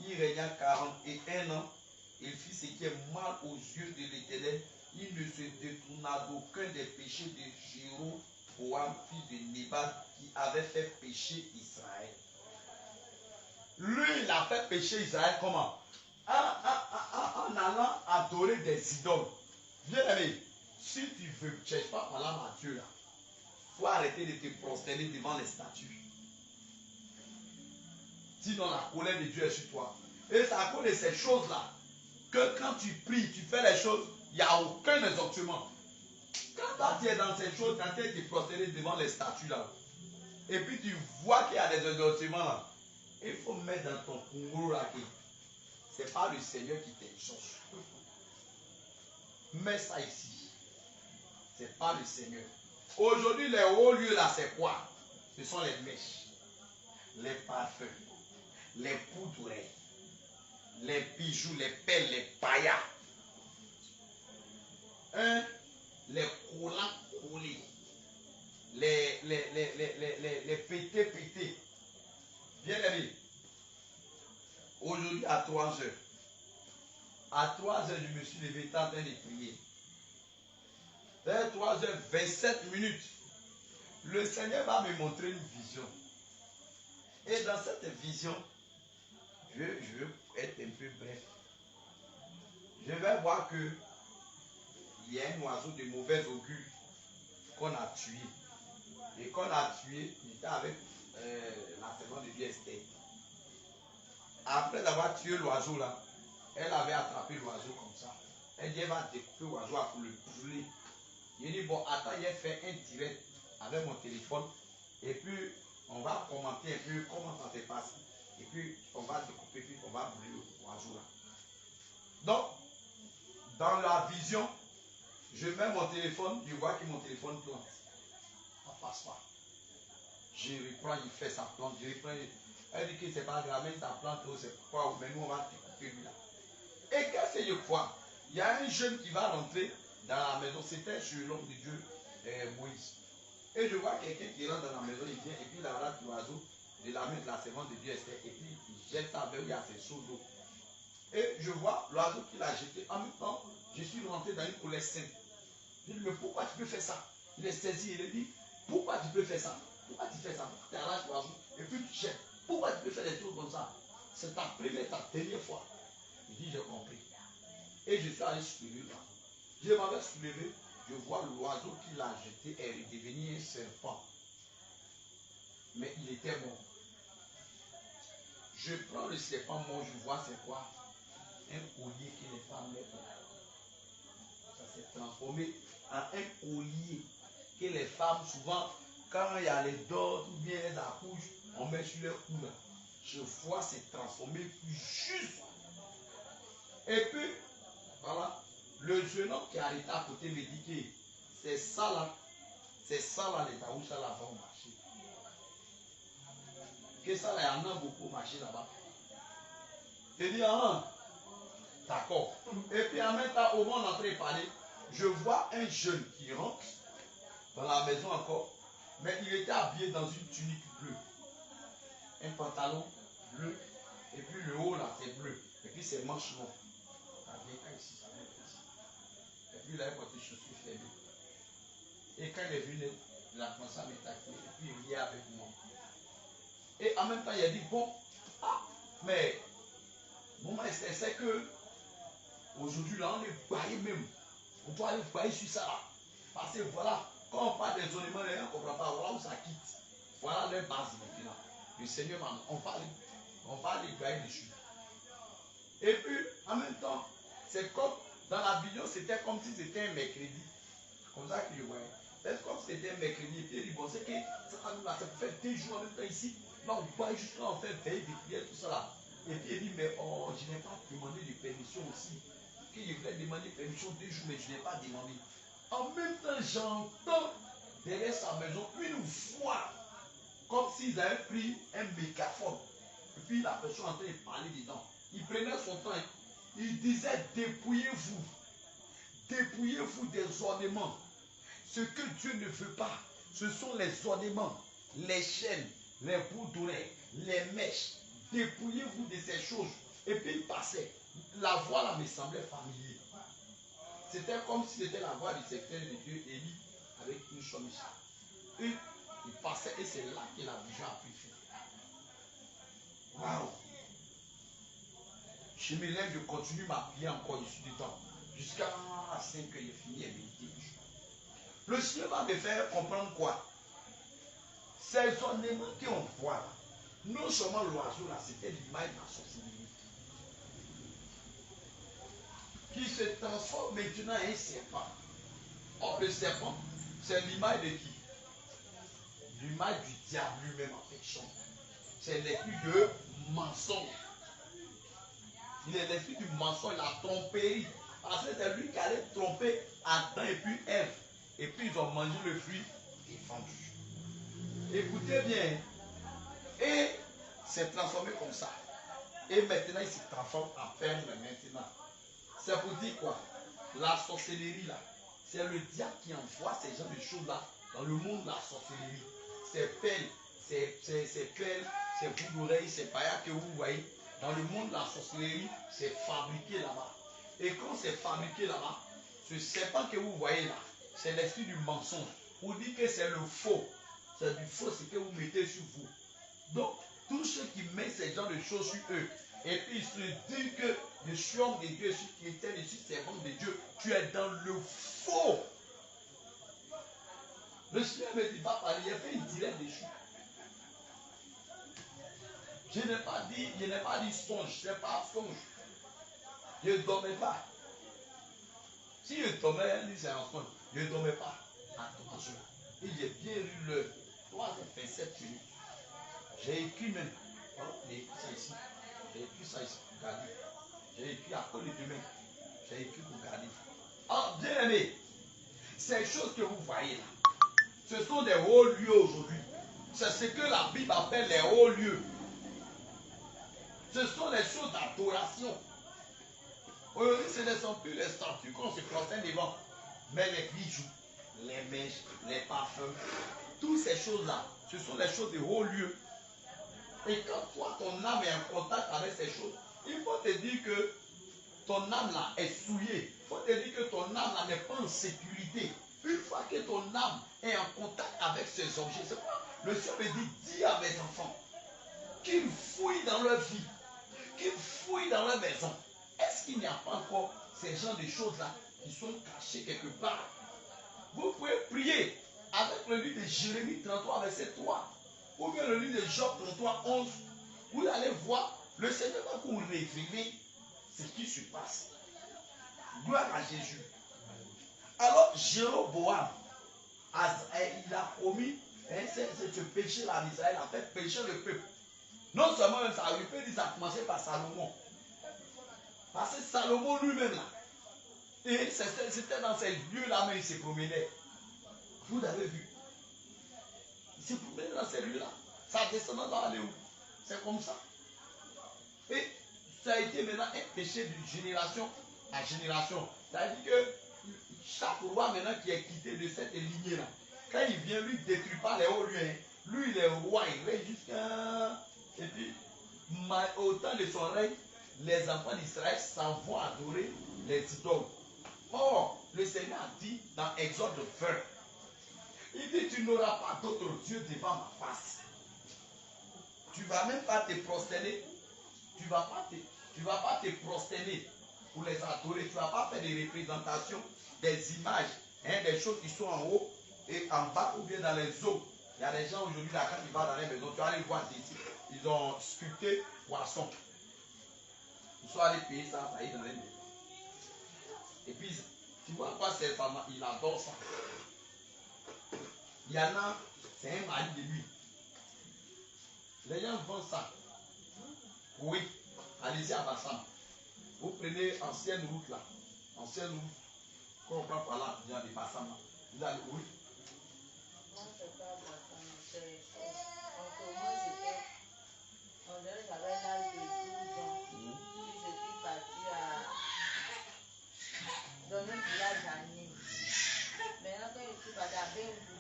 S3: Il régna 41 ans. Il fit ce qui est mal aux yeux de l'Éternel. Il ne se détourna d'aucun des péchés de Jéroboam, fils de Nébat, qui avait fait pécher Israël. Lui, il a fait pécher Israël comment? En allant adorer des idoles. Bien aimé, si tu ne cherches pas par l'âme à Dieu, il faut arrêter de te prosterner devant les statues. Sinon, la colère de Dieu est sur toi. Et c'est à cause de ces choses-là que quand tu pries, tu fais les choses, il n'y a aucun exortement. Quand tu es dans ces choses, quand tu es te prosterner devant les statues là, et puis tu vois qu'il y a des exortements là, il faut mettre dans ton Congo là que ce n'est pas le Seigneur qui t'exauce. Mets ça ici. Ce n'est pas le Seigneur. Aujourd'hui, les hauts lieux là, c'est quoi? Ce sont les mèches, les parfums, les poudres, les bijoux, les perles, les paillas, les collants collés, les pétés. Bien aimé, aujourd'hui à 3 heures, je me suis levé en train de prier. Vers 3h27, le Seigneur va me montrer une vision. Et dans cette vision, je veux être un peu bref. Je vais voir que il y a un oiseau de mauvais augure qu'on a tué. Et qu'on a tué, il était avec la servante de Dieu Esther. Après avoir tué l'oiseau là, elle avait attrapé l'oiseau comme ça. Elle dit, elle va découper l'oiseau pour le brûler. Il dit, bon, attends, il a fait un direct avec mon téléphone. Et puis, on va commenter un peu comment ça s'est passé. Et puis, on va découper, puis on va brûler l'oiseau là. Donc, dans la vision, je mets mon téléphone, je vois que mon téléphone plante. Ça passe pas. Je reprends, il fait sa plante, je reprends. Elle dit que c'est pas grave, mais ça plante, c'est pourquoi, mais nous on va découper lui là. Et qu'est-ce que je crois? Il y a un jeune qui va rentrer dans la maison, c'était sur l'homme de Dieu, Moïse. Et je vois quelqu'un qui rentre dans la maison, il vient, et puis il arrache l'oiseau de la main de la servante de Dieu Esther, et puis il jette ça vers où il y a ses seaux d'eau. Et je vois l'oiseau qu'il a jeté. En même temps, je suis rentré dans une colère sainte. Je dis, mais pourquoi tu peux faire ça? Il est saisi, il a dit, pourquoi tu peux faire ça? Pourquoi tu fais ça? Pourquoi tu arraches l'oiseau et puis tu jettes? Pourquoi tu peux faire des choses comme ça? C'est ta première, ta dernière fois. Il dit, j'ai compris. Et je suis allé soulever l'oiseau. Je m'avais soulevé, je vois l'oiseau qu'il a jeté est redevenu un serpent. Mais il était mort. Je prends le serpent mort, je vois c'est quoi? Un collier que les femmes mettent. Ça s'est transformé en un collier que les femmes, souvent, quand il y a les dors ou bien elles accouchent, on met sur leur cou là. Je vois c'est transformé juste. Et puis, voilà, le jeune homme qui a arrêté à côté me dit que c'est ça là les taouches là vont marcher. Que ça là, il y en a beaucoup marché là-bas. Il dit, ah, d'accord. Et puis en même temps, au moment où on est en train de parler, je vois un jeune qui rentre dans la maison encore, mais il était habillé dans une tunique bleue. un pantalon bleu, et puis le haut là c'est bleu, et puis c'est manche noire. Ça vient pas ici, ça vient pas ici. Et puis il avait porté des chaussures fermées. Et quand il est venu, il a commencé à me tacler, et puis il riait avec moi. Et en même temps, il a dit, bon, mais maman, c'est que aujourd'hui là, on est baillé même. On doit aller bailler sur ça là. Parce que voilà, quand on parle des zonements, les gens ne comprennent pas, voilà où ça quitte. Voilà leur base maintenant. Le Seigneur, on parle de bailler dessus. Et puis, en même temps, c'est comme, dans la vidéo, c'était comme si c'était un mercredi. Comme ça que je voyais. C'est comme si c'était un mercredi. Et puis il dit, bon, c'est que ça peut faire 2 jours en même temps ici. Là, on baille jusqu'à on fait veille des prières, tout ça là. Et puis il dit, mais oh, je n'ai pas demandé de permission aussi. Qu'il voulait demander permission 2 jours, mais je n'ai pas demandé. En même temps, j'entends derrière sa maison une voix, comme s'ils avaient pris un mégaphone. Et puis la personne en train de parler dedans. Il prenait son temps. Il disait, dépouillez-vous. Dépouillez-vous des ornements. Ce que Dieu ne veut pas, ce sont les ornements, les chaînes, les bouts d'oreilles, les mèches. Dépouillez-vous de ces choses. Et puis il passait. La voix là me semblait familière. C'était comme si c'était la voix du secrétaire de Dieu, Élie, avec une chemise. Et il passait et c'est là que la vision a pris fin. Waouh! Je me lève, je continue ma prière encore ici du temps. Jusqu'à 5 heures, il finit à méditer. Le Seigneur va me faire comprendre quoi? Ces ornements qu'on voit là, non seulement l'oiseau là, c'était l'image de la sorcellerie. Qui se transforme maintenant en un serpent. Or, le serpent, c'est l'image de qui? L'image du diable lui-même en fiction. C'est l'esprit de mensonge. Il est l'esprit du mensonge, la tromperie. Parce que c'est lui qui allait tromper Adam et puis Ève. Et puis ils ont mangé le fruit défendu. Écoutez bien. Et c'est transformé comme ça. Et maintenant il se transforme en perle maintenant. C'est pour dire quoi? La sorcellerie là, c'est le diable qui envoie ces genres de choses là dans le monde de la sorcellerie. Ces perles, ces bouts d'oreilles, ces paillas que vous voyez, dans le monde de la sorcellerie, c'est fabriqué là-bas. Et quand c'est fabriqué là-bas, ce serpent que vous voyez là, c'est l'esprit du mensonge. Vous dites que c'est le faux. C'est du faux, c'est que vous mettez sur vous. Donc, tous ceux qui mettent ces genres de choses sur eux, et puis ils se disent que je suis homme de Dieu, je suis chrétien, je suis servant de Dieu, tu es dans le faux. Le Seigneur me dit, va parler, il a fait une direct dessus. Je n'ai pas dit songe, ce n'est pas songe. Je ne dormais pas. Si je dormais, c'est un songe, je ne dormais pas. Attention. Et j'ai bien lu l'heure. 3h27 minutes. J'ai écrit même. Alors, j'ai écrit ça ici. J'ai écrit ça ici pour garder. J'ai écrit à cause de demain. J'ai écrit pour garder. Alors, bien aimé, ces choses que vous voyez là, ce sont des hauts lieux aujourd'hui. C'est ce que la Bible appelle les hauts lieux. Ce sont les choses d'adoration. Aujourd'hui, ce ne sont plus les statues qu'on se prosterne devant, mais les bijoux, les mèches, les parfums, toutes ces choses-là, ce sont les choses de haut lieu. Et quand toi, ton âme est en contact avec ces choses, il faut te dire que ton âme là est souillée. Il faut te dire que ton âme là n'est pas en sécurité. Une fois que ton âme est en contact avec ces objets, c'est quoi? Le Seigneur me dit, dis à mes enfants qu'ils fouillent dans leur vie, qu'ils fouillent dans leur maison. Est-ce qu'il n'y a pas encore ces genres de choses-là qui sont cachées quelque part? Vous pouvez prier avec le livre de Jérémie 33, verset 3, ou bien le livre de Job 33, 11. Vous allez voir, le Seigneur va vous révéler ce qui se passe. Gloire à Jésus. Alors, Jéroboam, il a promis ce péché-là en Israël, a fait pécher le peuple. Non seulement ça, il peut dire ça a commencé par Salomon. Parce que Salomon lui-même là, et c'était dans ces lieux-là, mais il se promenait. Vous avez vu. Il se promenait dans ces lieux-là. Sa descendance va aller où? C'est comme ça. Et ça a été maintenant un péché de génération à génération. C'est-à-dire que chaque roi maintenant qui est quitté de cette lignée-là, quand il vient, lui ne détruit pas les hauts lieux. Lui, il est roi, il règne jusqu'à dit, au temps de son règne, les enfants d'Israël s'en vont adorer les idoles. Or, le Seigneur a dit dans Exode 20, il dit, tu n'auras pas d'autre Dieu devant ma face. Tu ne vas même pas te prosterner. Tu ne vas pas te prosterner pour les adorer. Tu ne vas pas faire des représentations, des images, hein, des choses qui sont en haut et en bas ou bien dans les eaux. Il y a des gens aujourd'hui, là, quand ils vont dans les maisons, tu vas aller voir ici. Ils ont sculpté poisson. Ils sont allés payer ça, ça y est dans les maisons. Et puis, tu vois quoi, ces femmes, il adore ça. Il y en a, c'est un mari de lui. Les gens vendent ça. Oui, allez-y à Bassam. Vous prenez ancienne route là. Ancienne route. Quand on prend par là, il y a des Bassam là. Vous allez, oui.
S2: Non, c'est pas Bassam. Moi, j'avais l'âge de 12 ans. Puis je suis partie dans un village à Nîmes. Maintenant, quand je suis partie à Bengou,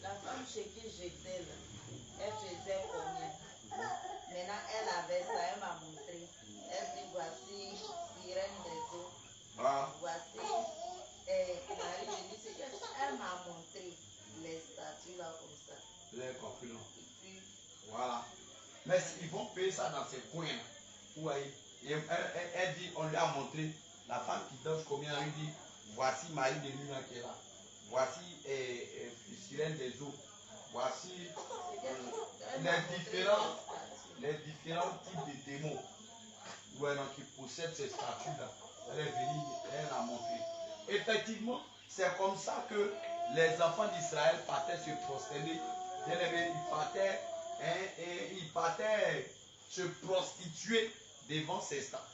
S2: la femme chez qui j'étais là, elle faisait combien? Maintenant, elle avait ça, elle m'a montré. Elle dit, voici Sirène des eaux. Voici Marie de Luce. Elle m'a montré les statues là comme ça.
S3: Vous avez compris, non?
S2: Et puis,
S3: Voilà. Mais ils vont payer ça dans ces coins là. Vous voyez? Elle dit, on lui a montré, la femme qui danse combien, elle lui dit, voici Marie de Lune qui est là. Voici Sirène des eaux. Voici les différents types de démons qui possèdent ces statues-là. Elle est venue, elle a montré. Effectivement, c'est comme ça que les enfants d'Israël partaient se prosterner. Ils partaient se prostituer devant ces statues.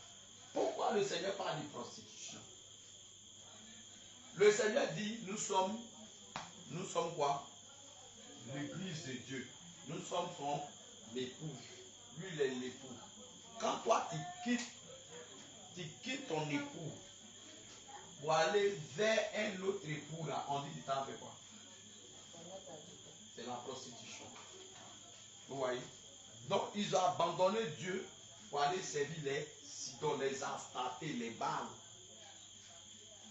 S3: Pourquoi le Seigneur parle de prostitution? Le Seigneur dit, nous sommes quoi? L'église de Dieu. Nous sommes son époux. Lui, il est l'époux. Quand toi, tu quittes ton époux pour aller vers un autre époux, là, on dit, tu t'en fais quoi? C'est la prostitution. Vous voyez? Donc, ils ont abandonné Dieu pour aller servir les Sidon, les Astartés, les Baals.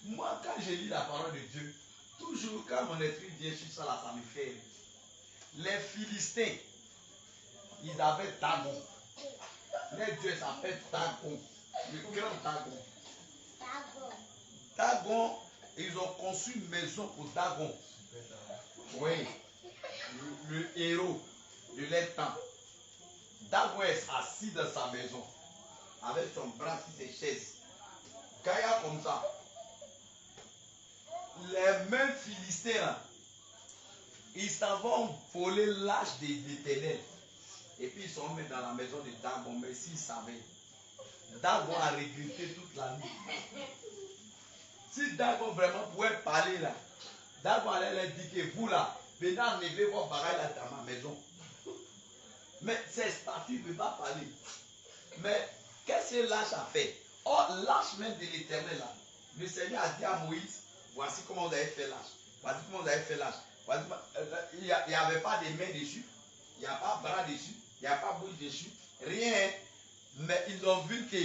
S3: Moi, quand je lis la parole de Dieu, toujours quand mon esprit vient sur ça, là, ça me fait. Les Philistins, ils avaient Dagon. Les dieux s'appellent Dagon. Le grand Dagon. Dagon, ils ont conçu une maison pour Dagon. Oui. Le héros de leur temps. Dagon est assis dans sa maison. Avec son bras sur ses chaises. Gaïa comme ça. Les mêmes Philistins là, ils s'en vont voler l'âge de l'Éternel. Et puis ils sont mis dans la maison de Dagon. Mais s'ils savaient, Dagon a regretté toute la nuit. Si Dagon vraiment pouvait parler là, Dagon allait leur dire que vous là, venez enlever vos bagages là dans ma maison. Mais ces statues ne peuvent pas parler. Mais qu'est-ce que l'âge a fait? Or, l'âge même de l'Éternel là, le Seigneur a dit à Moïse, voici comment vous avez fait l'âge. Voici comment vous avez fait l'âge. Il n'y avait pas de main dessus. Il n'y a pas de bras dessus. Il n'y a pas de bouche dessus. Rien. Mais ils ont vu que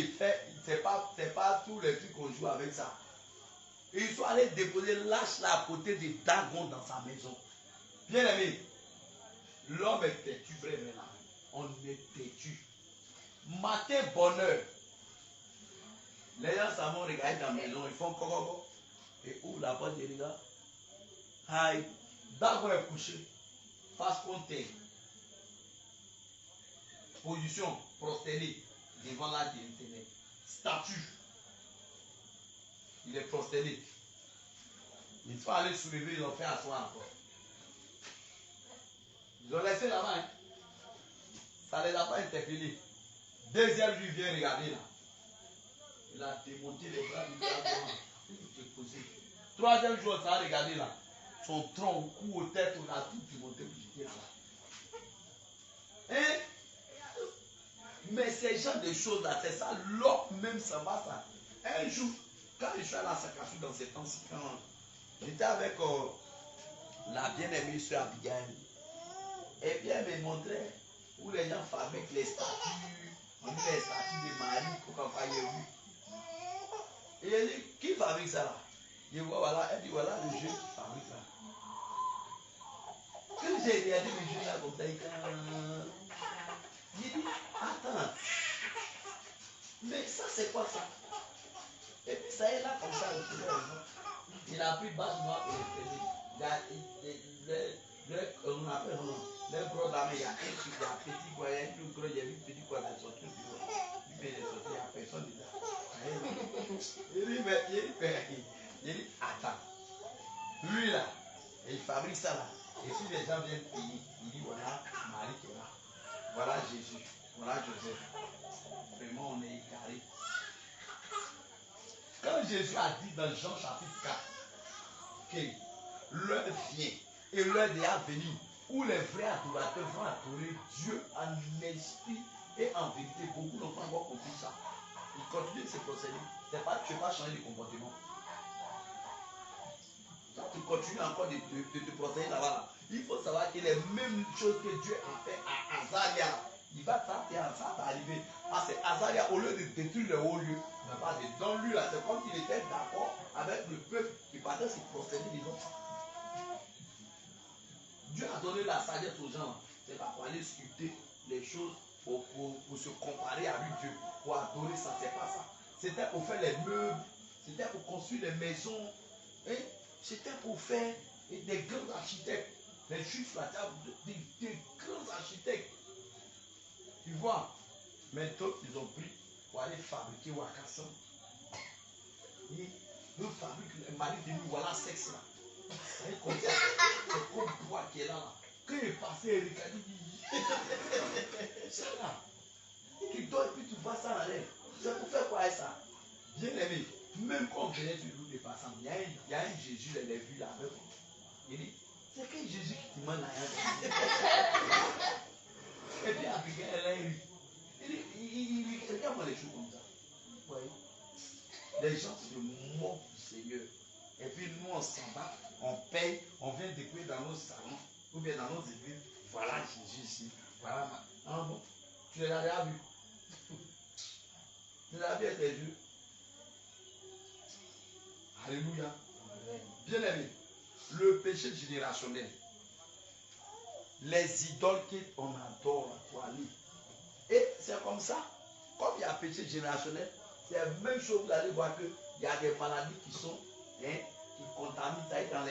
S3: c'est pas tous les trucs qu'on joue avec ça. Et ils sont allés déposer l'âge là à côté de Dagon dans sa maison. Bien aimé, l'homme est têtu, vraiment. On est têtu. Matin, bonheur. Les gens s'en vont regarder dans la maison, ils font coco. Et ouvrent la porte et regardent. Aïe, Dagon est couché. Face contre terre. Position prosternée devant l'âge de l'Éternel. Statue. Il est prosterné. Il faut aller soulever, ils l'ont fait asseoir encore. Ils ont laissé là-bas. Hein. Ça ne les a pas interpellés. Deuxième jour, il vient regarder là. Il a démonté les bras du Dagon. Il s'est posé. Troisième jour, ça a regardé là. Son tronc, au cou, aux têtes, on a tout démonté pour jeter là. Hein? Mais ces genres de choses là, c'est ça, l'homme même ça va ça. Un jour, quand je suis à la Sakasu dans ces temps-ci, quand j'étais avec la bien-aimée soeur Abigail, et puis elle me montrait où les gens fabriquent les statues, on dit les statues de Marie, Coca-Cola. Et elle dit, qui fabrique ça là? Je vois, voilà, elle dit, voilà le jeu qui fabrique là. Quand j'ai regardé le jeu là comme ça, j'ai dit, attends, mais ça c'est quoi ça? Et puis ça est là comme ça, il a pris base noire pour on appelle les gros dames, il y a un truc, il y a un petit quoi, il y a un truc gros, il y a un petit quoi, il sorti, il fait des sorties, il n'y a personne dedans. Il dit, attends, lui là, il fabrique ça là, et si les gens viennent payer, il dit voilà Marie qui est là, voilà Jésus, voilà Joseph. Vraiment on est égaré. Quand Jésus a dit dans Jean chapitre 4 que l'heure vient et l'heure est à venir où les vrais adorateurs vont adorer Dieu en esprit et en vérité, beaucoup n'ont pas encore compris ça. Ils continuent de se procéder. Tu ne vas pas changer de comportement. Tu continues encore de te procéder là-bas. Il faut savoir que les mêmes choses que Dieu a fait à Azaria, il va t'arriver. Parce que Azaria, au lieu de détruire le haut lieu, dans lui là, c'est comme s'il était d'accord avec le peuple qui partait se procéder devant. Dieu a donné la sagesse aux gens. C'est pas pour aller sculpter les choses pour se comparer à lui Dieu, pour adorer ça, c'est pas ça. C'était pour faire les meubles, c'était pour construire les maisons, hein? C'était pour faire des grands architectes. Les juifs là, des grands architectes. Tu vois, mais d'autres ils ont pris pour aller fabriquer Wakassan. Ils fabriquent le mari de nous, voilà sexe là. C'est comme bois qui est là. Quand il est passé, Eric a dit, c'est là. Tu dors et puis tu vois ça dans l'air. C'est pour faire quoi ça? Bien aimé, même quand on venait sur route de passant, il y a un Jésus, elle est vue là. Il dit, c'est quel Jésus qui te demande là? Et puis Abigail, elle a eu. Il regarde-moi les choses comme ça. Vous voyez? Les gens se moquent du Seigneur. Et puis nous, on s'en va, on paye, on vient découvrir dans nos salons, ou bien dans nos églises. Voilà Jésus ici. Voilà. Ah bon? Tu les as déjà vus? Tu les as vu avec tes yeux? Alléluia. Bien aimé, le péché générationnel, les idoles qu'on adore pour aller. Et c'est comme ça. Comme il y a péché générationnel, c'est la même chose. Vous allez voir qu'il y a des maladies qui sont, hein, qui contaminent. Ça est quand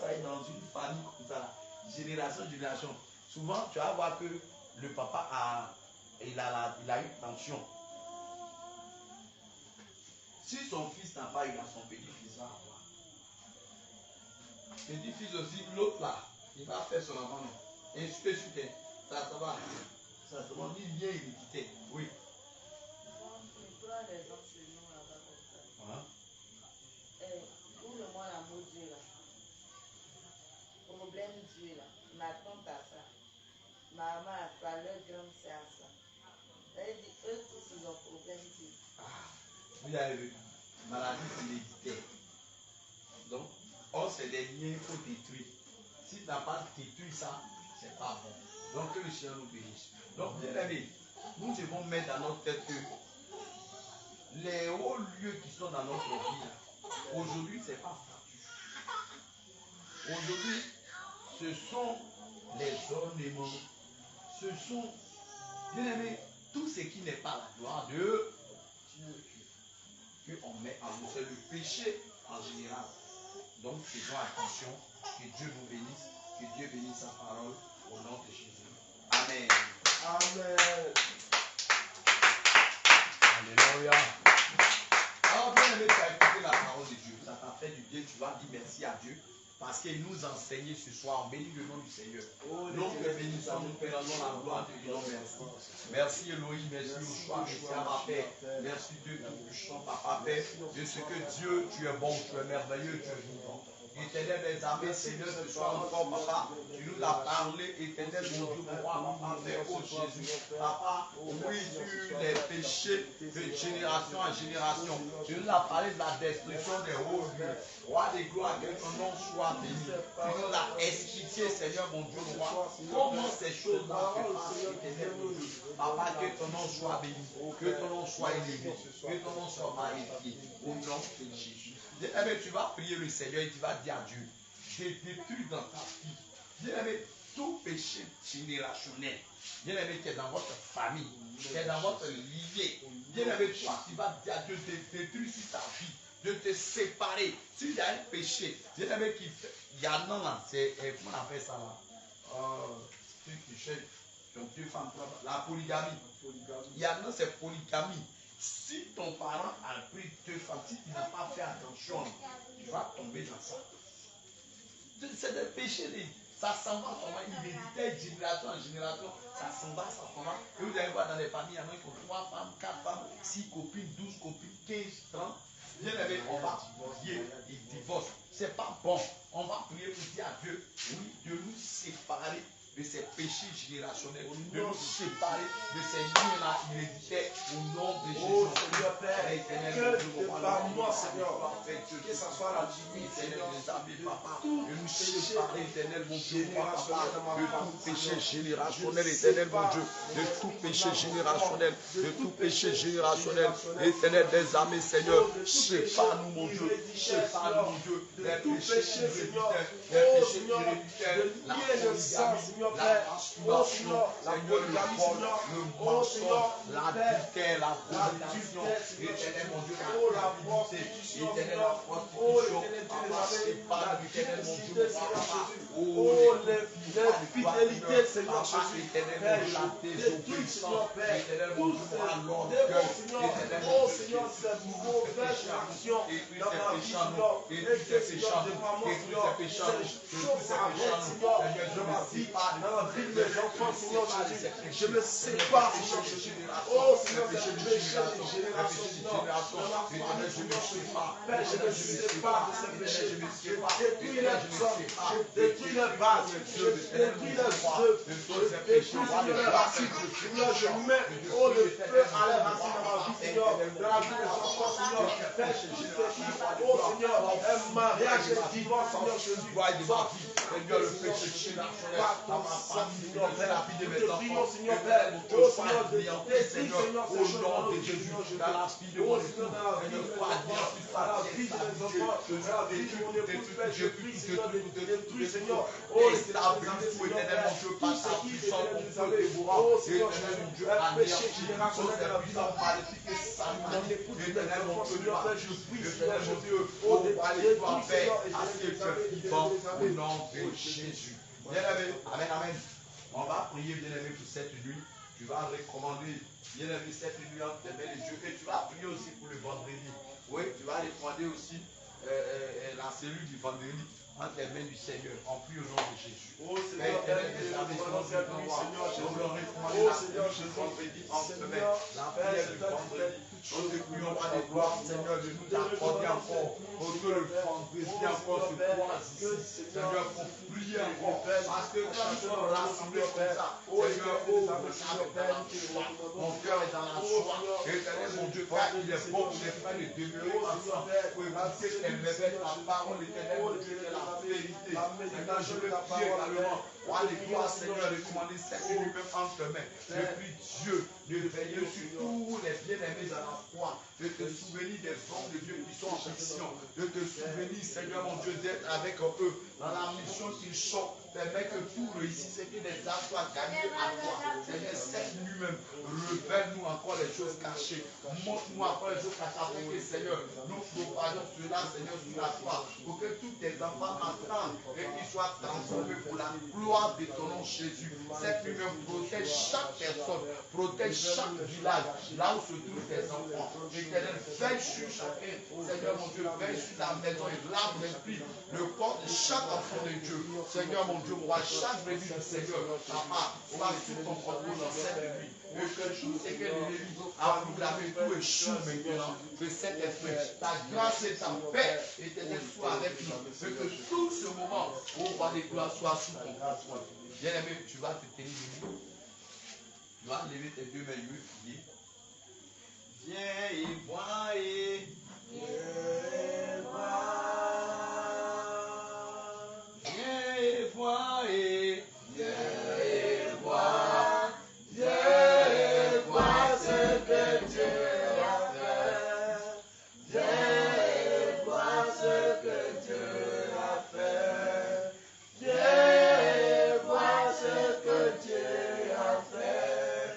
S3: ça est dans une famille comme ça, génération. Souvent, tu vas voir que le papa il a une tension. Si son fils n'a pas eu, son petit-fils va avoir. Petit-fils aussi, l'autre là, il va faire son enfant. Et je peux chuter. Ça va. Ça se demande, il vient hérédité. Oui.
S2: Je prends l'exemple chez nous là-bas comme ça. Pour le mois l'amour Dieu là, problème Dieu là, ma tante a ça, maman a ça, leur grande c'est à ça. Elle dit, eux tous ils ont problème Dieu.
S3: Vous avez vu, maladie héréditaire. Donc, c'est des liens qu'il faut détruire. Si tu n'as pas détruit ça, c'est pas bon. Donc, que le Seigneur nous bénisse. Donc, bien aimé, nous devons mettre dans notre tête que les hauts lieux qui sont dans notre vie, aujourd'hui, ce n'est pas statut. Aujourd'hui, ce sont les ornements. Ce sont, bien aimé, tout ce qui n'est pas la gloire de Dieu qu'on met en nous. C'est le péché en général. Donc, faisons attention. Que Dieu vous bénisse. Que Dieu bénisse sa parole au nom de Jésus. Amen.
S1: Amen. Alléluia.
S3: Alors, bien aimé, tu as écouté la parole de Dieu. Ça t'a fait du bien. Tu vas dire merci à Dieu. Parce qu'il nous enseigne ce soir. On bénit le nom du Seigneur. Nous te bénissons, nous te rendons la gloire, te disons merci. Merci Elohim, merci Yoshua, merci Abba Père. Merci Dieu tout puissant, Papa Père. De ce que Dieu, tu es bon, tu es merveilleux, tu es vivant.
S1: Éternel des armées, Seigneur, ce soir encore, papa, tu nous as parlé, éternel, mon Dieu, mon roi, papa, Père, oh Jésus, papa, oui, sur les péchés de génération en génération. Tu nous as parlé de la destruction des hauts lieux. Roi des gloires, que ton nom soit béni. Tu nous as expliqué, Seigneur, mon Dieu, mon roi, comment ces choses-là se passent, éternel, mon Dieu. Papa, que ton nom soit béni, que ton nom soit élevé, que ton nom soit magnifié, au nom de Jésus. Bien-aimé, tu vas prier le Seigneur et tu vas dire à Dieu, j'ai détruit dans ta vie, bien-aimé, tout péché générationnel, bien-aimé, qui est dans votre famille, qui est dans votre lignée, bien-aimé, toi, tu vas dire à Dieu, détruire sur ta vie, de te séparer. S'il y a un péché, bien-aimé, qui fait, il y a non, c'est, comment on appelle ça là? Celui qui cherche, donc deux femmes, la polygamie. Il y a non, c'est polygamie. Si ton parent a pris deux femmes, si tu n'as pas fait attention, tu vas tomber dans ça. C'est des péchés, ça s'en va, il méditait génération en génération, ça s'en va, ça s'en va. Et vous allez voir dans les familles, il y en a qui ont 3 femmes, 4 femmes, 6 copines, 12 copines, 15, 30. Bien aimé, on va prier, il divorce. C'est pas bon. On va prier pour dire à Dieu, oui, de nous séparer de ces péchés générationnels, de nous séparer de ces liens-là héréditaires au nom de Jésus.
S3: Oh Seigneur Père, que par moi, Seigneur, que ce soit la dignité,
S1: Seigneur, des amis, papa, de nous séparer, éternel, mon Dieu, papa, de tout péché générationnel, éternel, mon Dieu, de tout péché générationnel, de tout péché générationnel, éternel, des amis, Seigneur, sépare-nous, mon Dieu, sépare-nous, mon Dieu, des péchés héréditaires, la polygamie, la masturbation, Seigneur, le vol, le mensonge, l'adultère, la prostitution, éternel, mon Dieu, la prostitution, éternel, la prostitution, papa, éternel, mon Dieu, papa, oh,
S3: l'infidélité, Seigneur Jésus,
S1: Père, la désobéissance, éternel, mon Dieu, l'orgueil, éternel,
S3: oh Seigneur, ces mauvaises actions dans ma vie, Seigneur, et que Seigneur, déploie-moi, Seigneur, ces choses arrêtent, Seigneur, dans ma vie, dans la vie de mes enfants, Seigneur Jésus, je me sépare, Seigneur Jésus, oh Seigneur, ces péchés de génération, Seigneur, dans ma famille, Seigneur Jésus, Père, je me sépare de ces péchés, je détruis les hommes, je détruis les bases, je détruis les œufs, je détruis, Seigneur, les racines, Seigneur, je mets, oh, le feu à la racine dans ma vie, Seigneur, dans la vie des enfants, Seigneur, Père, je détruis, oh Seigneur, un mariage, un divorce, Seigneur Jésus,
S1: Seigneur, le péché générationnel, dans ma famille, Seigneur, la vie de mes enfants,
S3: Seigneur, Père, oh Seigneur,
S1: Seigneur, au nom de Jésus, dans la vie de mon époux, Seigneur, sois bien,
S3: dans la vie de mes enfants, dans la vie de mon époux, Père, je prie, Seigneur, de détruire, Seigneur, oh Seigneur,
S1: éternel, mon Dieu, par ta puissance, mon feu dévorant,
S3: oh Seigneur,
S1: éternel, mon Dieu,
S3: un péché générationnel dans la vie de
S1: maléfique et
S3: mon époux,
S1: éternel, mon Dieu,
S3: Seigneur, Père, je prie,
S1: éternel, mon Dieu,
S3: oh,
S1: allez, toi, paix,
S3: Seigneur,
S1: à ce que vivant, au nom de Jésus. Bien-aimé, amen, amen. On va prier, bien-aimé, pour cette nuit. Tu vas recommander, bien-aimé, cette nuit entre tes mains, les dieux. Et tu vas prier aussi pour le vendredi. Oui, tu vas recommander aussi la cellule du vendredi entre les mains du Seigneur. On prie au nom de Jésus.
S3: Oh Seigneur,
S1: la prière du vendredi. Nous te prions à des gloires, Seigneur, de nous accorder encore. Pour que le vendredi encore se croise ici. Seigneur, pour prier encore. Parce que quand nous sommes rassemblés comme ça, Seigneur, mon cœur est dans la joie. Éternel, mon Dieu, car il est bon pour les frères de demeurer ensemble. Pour écouter qu'elle me fait la parole éternelle, mon Dieu, de la vérité. Seigneur, je veux prier également. Roi des gloires, Seigneur, recommander cette nuit même entre mains. Je prie Dieu de veiller sur tous les bien-aimés dans la foi, de te souvenir des hommes de Dieu qui sont en mission, de te souvenir, Seigneur mon Dieu, d'être avec eux dans la mission qu'ils sont. Permets que tout réussisse et que les âmes soient gagnées à toi. Seigneur, cette nuit même, révèle-nous encore les choses cachées. Montre-nous encore les choses cachées afin que, Seigneur, nous propageons cela, Seigneur, sur la foi, pour que tous tes enfants entendent et qu'ils soient transformés pour la gloire de ton nom, Jésus. Cette nuit même, protège chaque personne, protège chaque village, là où se trouvent tes enfants. Éternel, veille sur chacun. Seigneur, mon Dieu, veille sur la maison et lave l'esprit, le corps de chaque enfant de Dieu. Seigneur, mon Dieu, moi, chaque béni du Seigneur, papa, sois sous ton contrôle dans cette nuit. Et
S3: et que l'ennemi a proclamé tout échoue maintenant. Que cet esprit, ta grâce et ta paix, éternel, soit avec nous. Et que tout ce moment, au roi des gloires, soit sous ton contrôle. Bien-aimé, tu vas te tenir debout. Tu vas lever tes deux mains, je veux prier. Viens et vois et viens et vois et ce que Dieu a fait. Viens et vois ce que Dieu a fait. Viens et vois ce que Dieu a fait.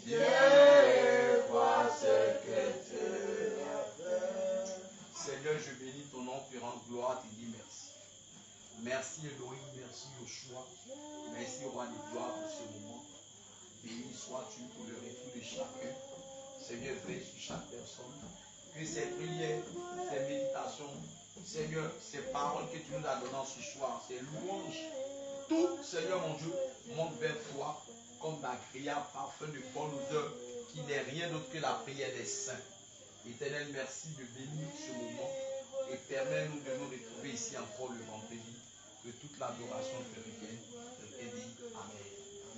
S3: Viens et vois ce que Dieu a fait. Seigneur, je bénis ton nom, te rends gloire, te dis merci. Merci Elohim, merci Yoshua. Merci au roi des gloires pour ce moment. Béni sois-tu pour le retour de chacun. Seigneur, veille sur chaque personne. Que ces prières, ces méditations, Seigneur, ces paroles que tu nous as données ce soir, ces louanges, tout, Seigneur mon Dieu, monte vers toi comme l'agréable parfum de bonne odeur qui n'est rien d'autre que la prière des saints. Éternel, merci de bénir ce moment et permets-nous de nous retrouver ici encore le vendredi. Que toute l'adoration te revienne. Je te dis Amen.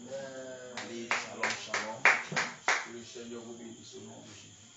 S3: Allez, shalom, shalom. Que le Seigneur vous bénisse au nom de Jésus.